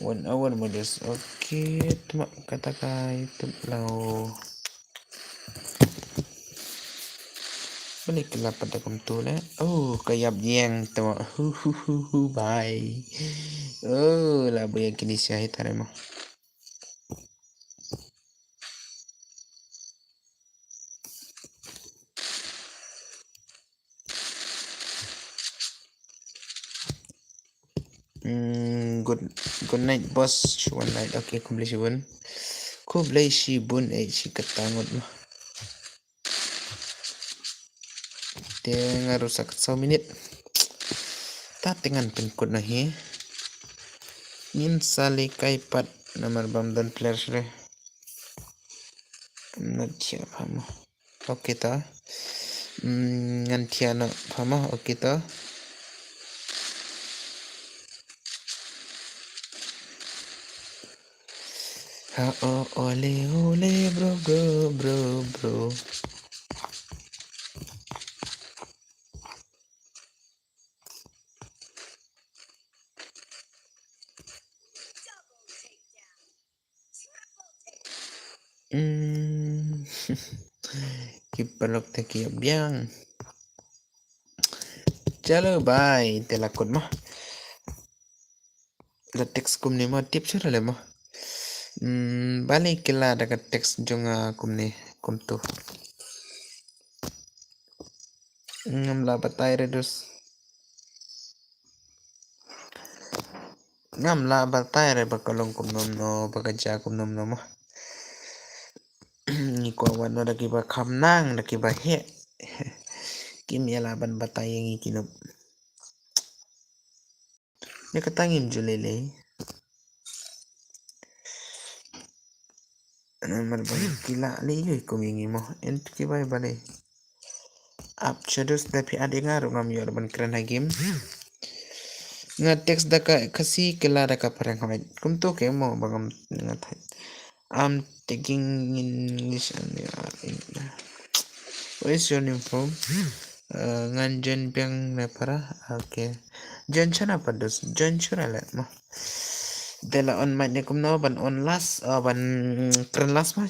1 hour modus okay temak katakan itu lau balik ke lapat dah kum tu lah. Oh, kayap yang tama. Bye. Oh, lah boleh kini syahid taremo. Good night boss. One night. Okay, kumble shibun. Kumble shibun si katangot mo. Dia ngarusak 1 minit. Tatingan penkod na hi. Nin sali kaipat namar bamdan players re. Not sure pamo. Okay ta. Ngan tiana pamo. Okay ta. Ha oh ole ole bro. Kipalok te kiap biang. Chalo bye. Telakot mo. La text kum ni mo tip sura le mo. Balik kila dekat teks jonga kum ni kum tu. Ngam la batai redus. Ngam la batai re bakalong kum nom no bakaja kum nom no mo. Ni ko wan no daki ba kham nang daki ba he. Kim ya la ban batai yang ikinop. Ya katangim julele. Namar balik kila le yoy kum ingi mo. Ent ki bay bale. Up shadows tapi ada ngaruh ngam yor ban keren game. Nga text daka kasi kila daka parang hamid. Kum to ke mo bagam nga thai. I'm taking English and what is your name from? Nganjen piang na para. Okay. Jan chana pados. Jan chura la mo. Dela on mic ne kum no ban on last ban keren last mah.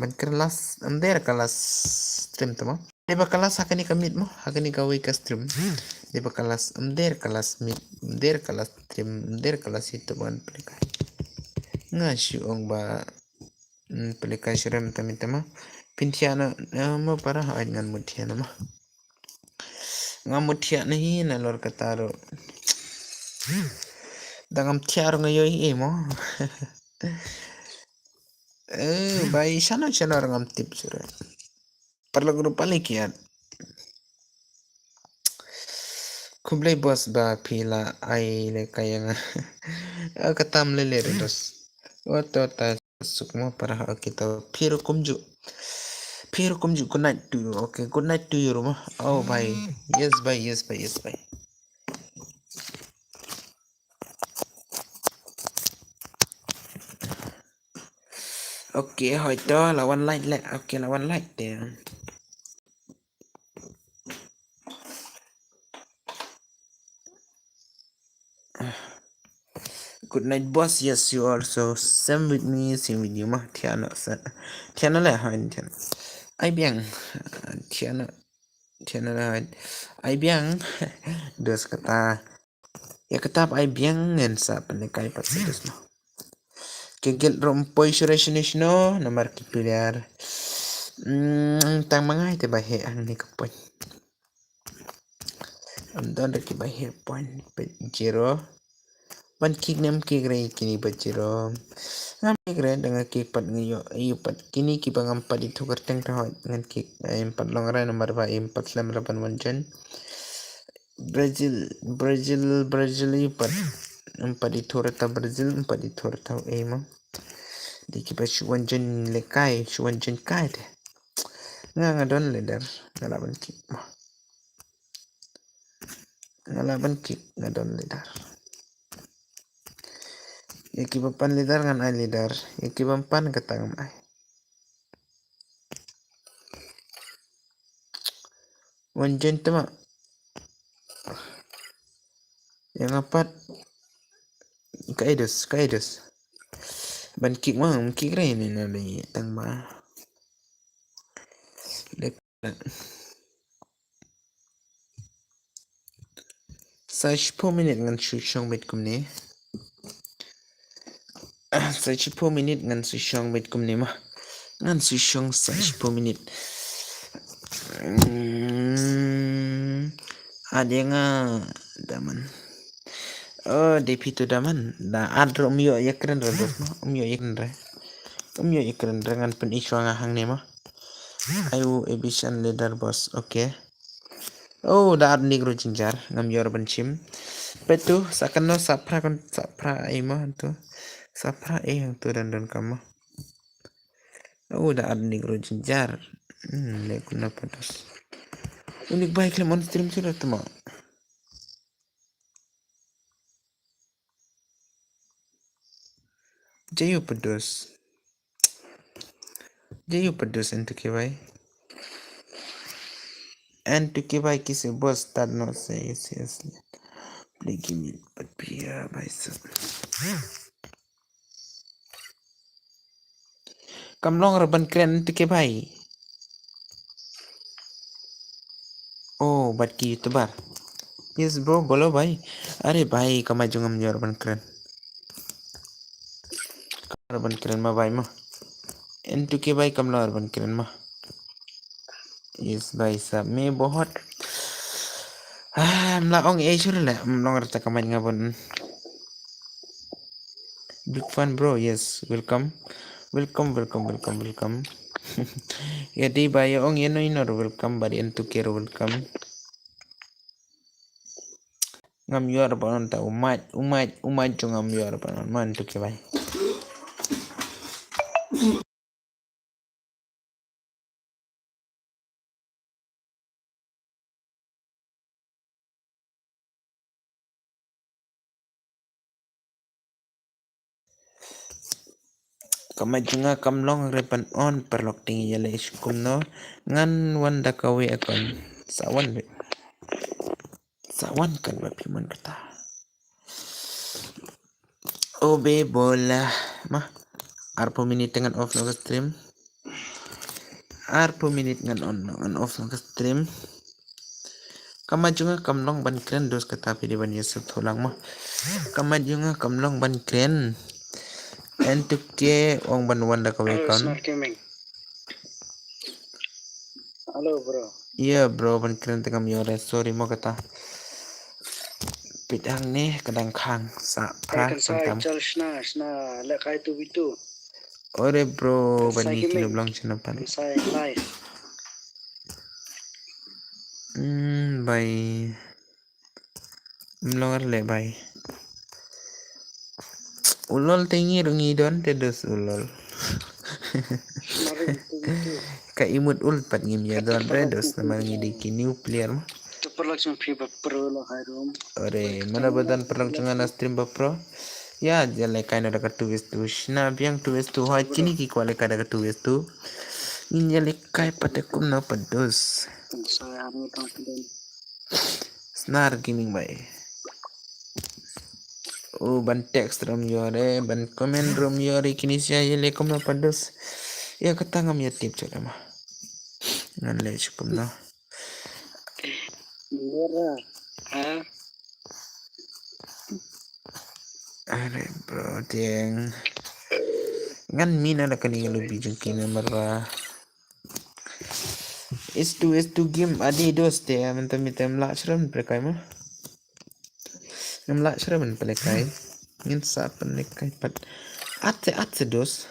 Ban keren last amder kelas stream tu mo. Dia kelas hakani kamit mo. Hakani kawai ka stream. Dia kelas amder kelas mid. Amder kelas stream. Amder kelas itu ban pelikai. Ngasih ong ba pelikai syuram tami-tama. Pintiana mo para haid ngan mutiana mo. Ngamutia nahi nalor kataro. Dangam tiar ngayoy mo. Bai sana ngam tip sura. Perlu guru balik ya. Kublai bos ba pila ai le kaya nga. Katam lele dos. Wato ta sukmo para kita piru kumju. Piru kumju good night to you. Okay, good night to you rumah. Oh bye. Yes bye. Okay, hỏi cho lawan like lek. Okay, lawan like deh. Good night, boss. Yes, you also same with me. Same with you mah. Tiana le hain tiana. Ai biang. Tiana le hain. Ai biang. Dos kata. Ya ketap ai biang ngensa penekai pat sedus mah. Kegel rompoi suresh no nomor kipiliar. Tang mangai te bahe ang ni kapoy. Amdon de ki bahe point 0. Ban kick nem kick ray kini bajiro. Ngam kick ray dengan kick pat ngayo ayu pat kini ki bangam pat itu kerteng tahu dengan kick ayam pat long ray nomor 2 ayam pat slam 8 Brazil pat empat itu rata Brazil empat itu rata ayam. Di ki pat wanjan lekai wanjan kai deh. Ngadon leder ngalaban kick. Ngalaban kick ngadon leder. Ikibapan lidar ngan ai lidar. Ikibampan katang ai. Wanjen tema. Yang apat kaidos. Ban kick mah kick rai ni na tang ba. 40 minit ngan syong bet kum ni 40 minit ngan syong bet kum ni mah ngan syong 40 minit ada nga daman depi tu daman da adro mio ya keren re mio ya keren re mio ya keren re ngan pen iswa ngahang ni mah ayu ebisan leader boss okay. Oh, da ad negro jinjar ngam yor benchim. Betu sakano sapra kon sapra ima tu. Sapra yang tu dan kamu. Oh, da ad negro jinjar. Le kuna pados. Unik baik lemon stream sudah temo. Jayu pedos. Jayu pedos entu ke bai. Entu ke bai kisi bos tad no say seriously. Play me but beer by so. Kamlong reban keren entu ke bai. Oh, bat ki youtuber. Yes bro, बोलो भाई. अरे भाई कमाई जुंगा मुझे urban keren mah भाई mah. Entu के भाई कमला urban keren mah. Yes भाई साहब मैं बहुत melaong sudah lah melong rata kamain ngabon. Big fan bro, yes welcome. Jadi bayo ong yeno inor welcome bari entu kero welcome. Ngam yuar panon ta umat jo ngam yuar panon man tu ke bai. Kamajunga kamlong repan on perlok tinggi yale iskumno ngan wanda kawe akon sawan kan bapi man kata obe bola mah arpo minit dengan off no stream arpo minit ngan on ngan off no stream kamajunga kamlong ban kren dos kata di ban yesut tholang mah kamajunga kamlong ban kren entuke ong ban wanda kawe kon. Halo bro. Iya bro ban keren tengam yore sorry mau kata bidang nih kadang kang sa pra pentam. Shna lekai tu bitu. Ore bro bani kino blang chana pan. Sai live. Bye. Mlongar le bye. Ulol tingi rungi don tedos ulol. Ka imut ulpat ngim ya don redos nama ngidiki nuclear mah. Perlaksana pro lo hairum. Ore mana badan perlangsungan stream pro? Ya jale kain ada tu na biang tu ha chini ki kwale kada ka tu jale kai pate kum na pados. Saya harus confident. Snar gaming bay. Oh ban text rom yore ban comment rom yore kini sia jale kum na pados. Ya kata ngam ya tip coba mah. Ngan le cukup na. Mera. Are bro tiang. Ngan mina na kaninga lubi jengkina marah. S2 game adi dos te mentam la shram prekai mah. Ngam la shram prekai. Ngin sa prekai pat. Ate dos.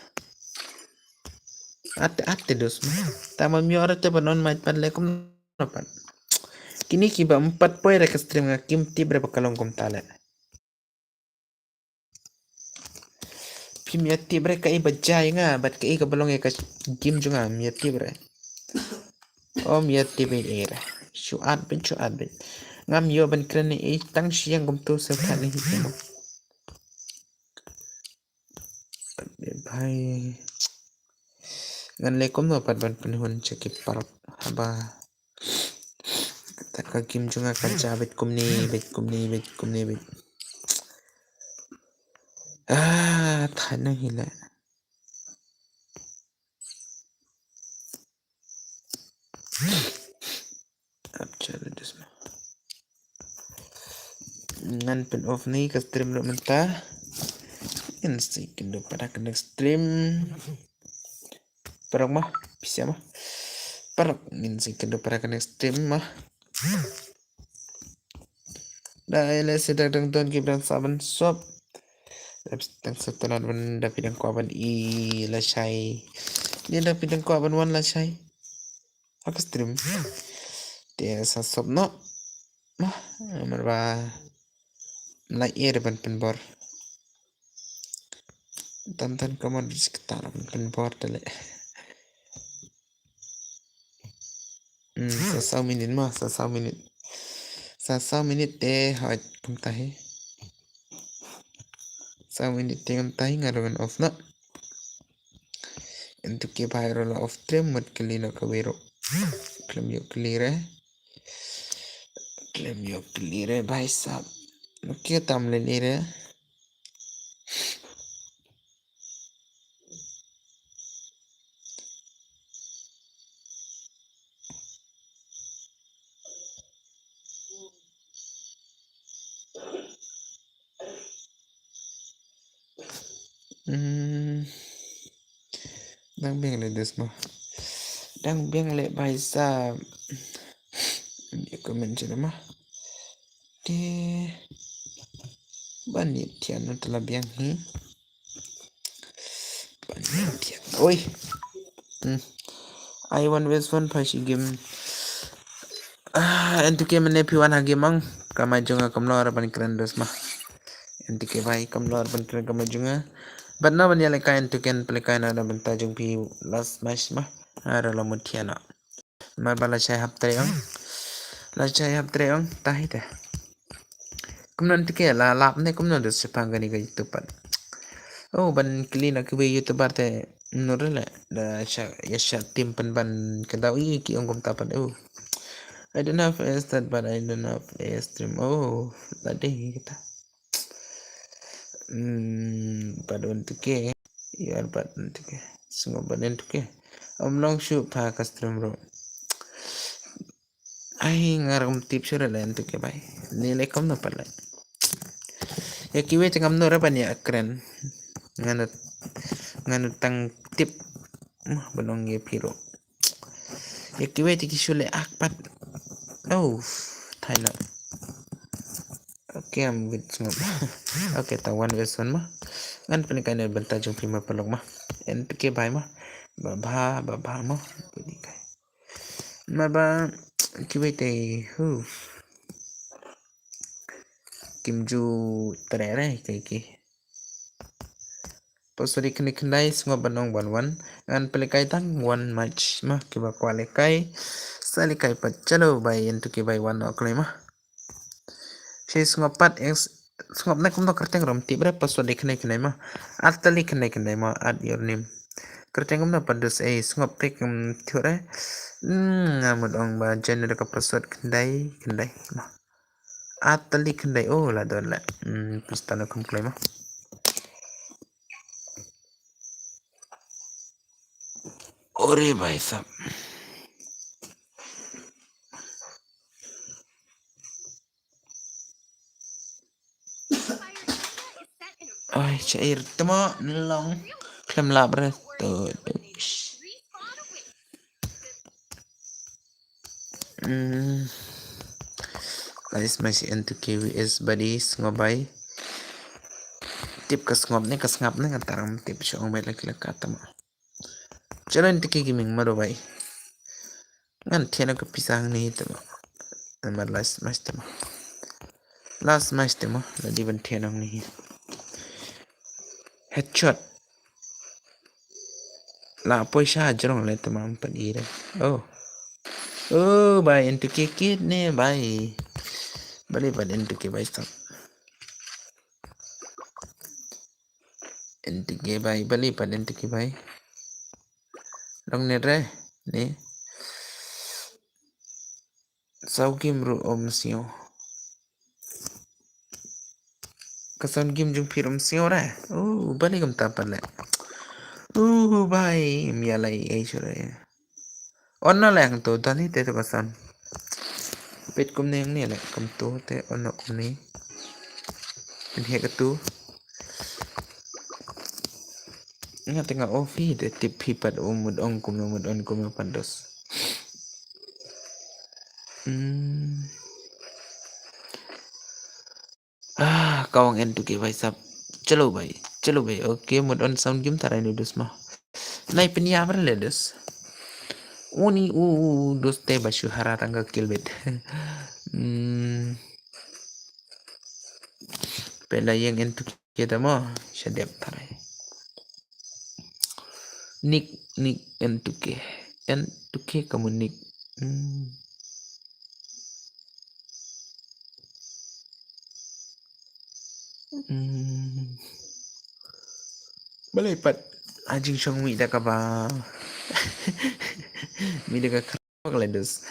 Ate dos mah. Tama mi ora te panon mai pan lekum napan. Kini kiba 4 poin rek stream ngakim ti berapa kalong kom tale. Pim ya ti bre kai bajai nga bat kai ka balong ka game junga mi ti bre. Om ya ti be era. Syuat ben ngam yo ban kren ni tang siang gom tu se khan ni himo. Bhai ngan le kom no pat ban penhun cekip parot haba. Taka game junga kaca bet kum ni bet. Thana hila. Ab chalo disma. ngan pen off nih ke stream lo mentah insi kendo pada kena stream parang mah bisa mah parang insi kendo pada kena stream mah dah ele sedang dong kibran saban sop tang setelan ban da pidang ko ban I la shai dia da pidang ko ban wan la shai aku stream dia sa sop no mah marba like air ban penbor tan kamu di sekitar penbor tele sa minit mah sa minit deh hat kum tahi sa minit deh kum tahi ngaruan off no untuk ke viral off stream mat kelino kawero klem yo clear भाई साहब क्या तमले ले रहे dang beng le des mah dang beng le भाई साहब ये कमेंट चले mah de banit tian telah biang hi banit tian oi I want west one pashi game untuk game ne piwan ha game ang kamai jonga kamlor ban keren dos mah untuk ke भाई kamlor ban keren kamai jonga but na ban yale kain to ken play kain ada ban tajung pi last match mah ada la mutiana mar bala chai hap treong la chai hap treong tahi ta kumnan tike la lap ne kumnan dos sepangani ga tupan oh ban clean aku be youtuber te nurle da ya sha tim pan ban kedawi ki ongkom tapan oh I don't have that but I don't have a stream oh tadi kita pada untuk ke ya pada untuk ke semua pada untuk ke long shoot pa ka stream bro ai ngaram tip sure la untuk ke bai nilai kam na pala ya kiwe cengam no rapan ya keren nganut tang tip belong ye piro ya kiwe tiki sule akpat oh Thailand okay I'm with semua okay tawan version mah kan pernikahan yang bertajuk prima pelok mah NPK bai mah baba mah pernikahan maba kiwe te kimju terere kayak posori kini kendai semua benong wan ngan pelikai tang one match mah kiba kualikai salikai pat chalo bai untuk kibai wan oklai mah si semua pat yang semua nak kumno kerteng rom tibra posori kini mah atali kini mah add your name kerteng kumno padus semua pek tiore ngamud ong ba jener ka password kendai mah atali kendai oh la don la pistana kumklai mah Ore भाई साहब ay cair temo nelong klem labre tuh guys masih untuk KWS buddies ngobai tip kesngop nih ngantarang tip syong bay lagi kata mah jalan tiki gaming maro bay ngan tiana kepisang nih itu mah last match tema lagi ban tiana nih headshot la poisa jarong le tema empat ire oh bay untuk kikit nih bay balik untuk ke bay stop untuk ke bay balik untuk ke bay long nere nih sau game ru om sio kasan game jung film sio ra balik kam tapan le bhai mialai ai sure onna lang to tani te to kasan pet kum ne le kam to te onna kum ni Ini tu. Nga tengah ofi de tip hipat umud on kum pandos. Kawang en tuke भाई साहब चलो भाई ओके मुड on sound gym Tara ini dus mah nai penia ber le dus uni dus te basu hara tangga kilbet pela yang en tuke kita mah syadep tarai nik en tuke kamu nik balai pat anjing song mi dah kaba mi dah kakak ledus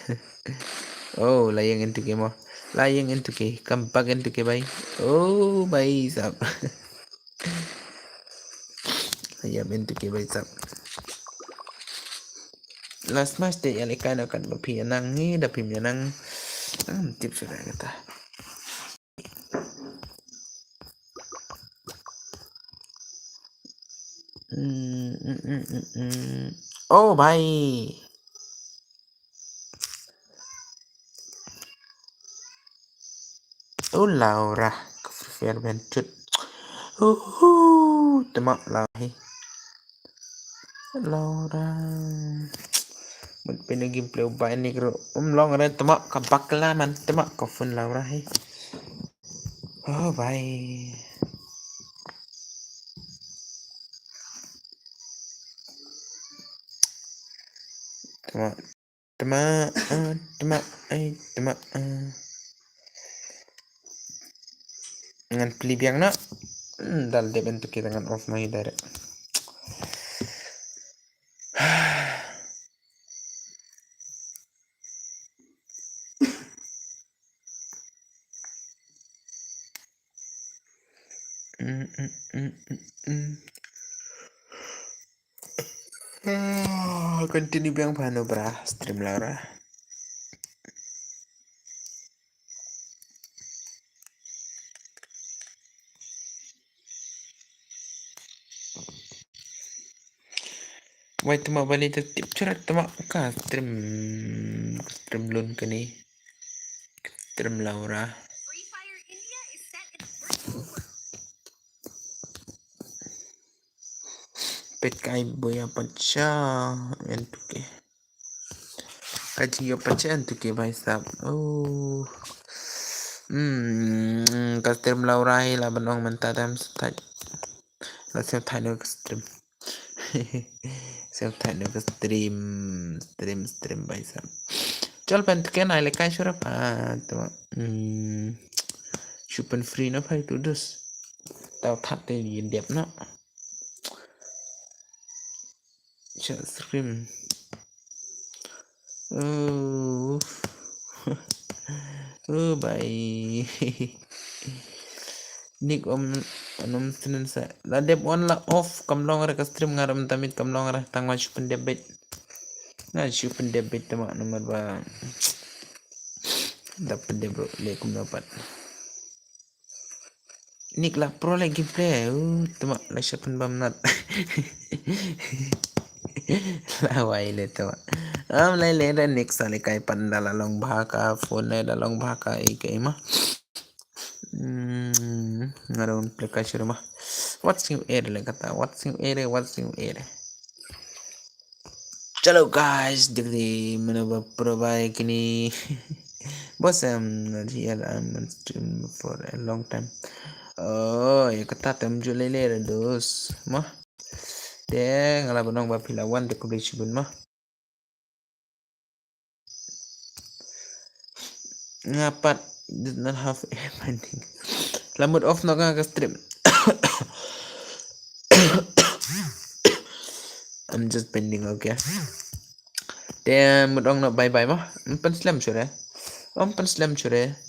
oh layang entuke mo layang entuke kampak entuke bay oh bay sab layang entuke bay sab last match de yang ikan akan bapi nang ni dah pim nang tip sudah kata oh bay oh Laura fair bencut temak lahi Laura một bên game play bài này rồi long ở đây tụi mắc cầm bạc la man tụi mắc có phần Laura hay oh bài tụi mắc ngan play biang na dal de bentuk kita ngan off mai direct continue biang pano bra stream Laura wait tuma balik tip cerat tuma ka stream lun kini stream Laura pet kai boya pacha entuke kaji yo pacha entuke bhai sahab oh stream Laura hi la banong mentadam stai la sel thai no stream sel thai no stream bhai sahab चल पेंट के ना लेकर शुरू तो शुपन फ्री ना भाई तू दस tao thật thì đẹp nó chợ stream bài nick om stream sa la đẹp on la off kam long ra ka stream ngaram tamit kam long ra tang ma chupen debit na chupen debit tama nomor ba dapat deh bro lekum dapat nick lah pro lagi play tama la chupen bam nat lawai le tama lai le da next sale kai pandala long bhaka phone le long bhaka kai ma ngaron play ka shuru ma what's new air le kata what's new air chalo guys degree mana pro bhai kini bos I'm here I'm on stream for a long time oh ya kata tem jule le dos ma de ngala banong ba pilawan de kubli shibun ma ngapat did not have air binding lamut off no ka stream I'm just pending okay dan mudong no bye bye mah empan slam sure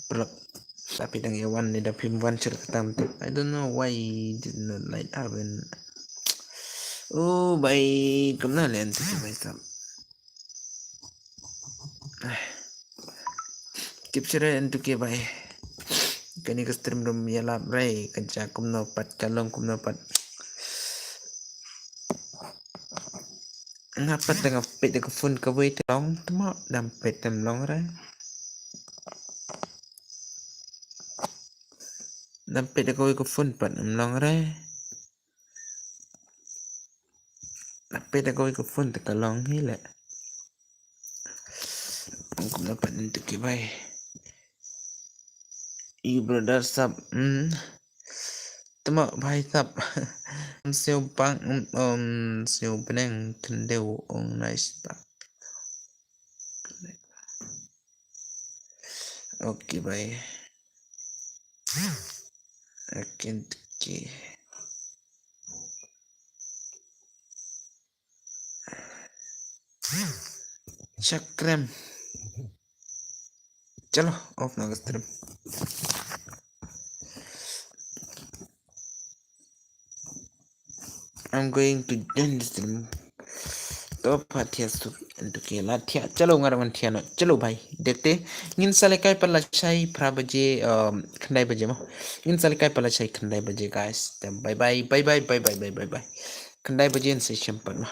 bro tapi dang yawan ni da pim wan sure katam I don't know why did not like happen oh bye kamna len tu bye sam tip sure entu ke bye kani ka stream room ya lap rai kanca kumno pat kalong kumno pat ngapa tengah pet de phone ka wei tong tmo dam pet tem long rai dam pet de ko phone pat long rai dam pet de ko phone te kalong hi le kumno pat untuk ke bai you brother sub tmo bhai sub siêu bang siêu beneng kendeu ong nice pak okay bye akin ki चक्रम चलो ऑफ ना stream I'm going to end the stream तो फाथिया सु दुके लाथिया चलो ngar man थिया no चलो भाई देखते इन साले काय पला छाई फ्रा बजे खंडाई बजे म इन साले काय पला छाई खंडाई बजे guys bye bye bye bye bye bye bye bye खंडाई बजे इन से शंपर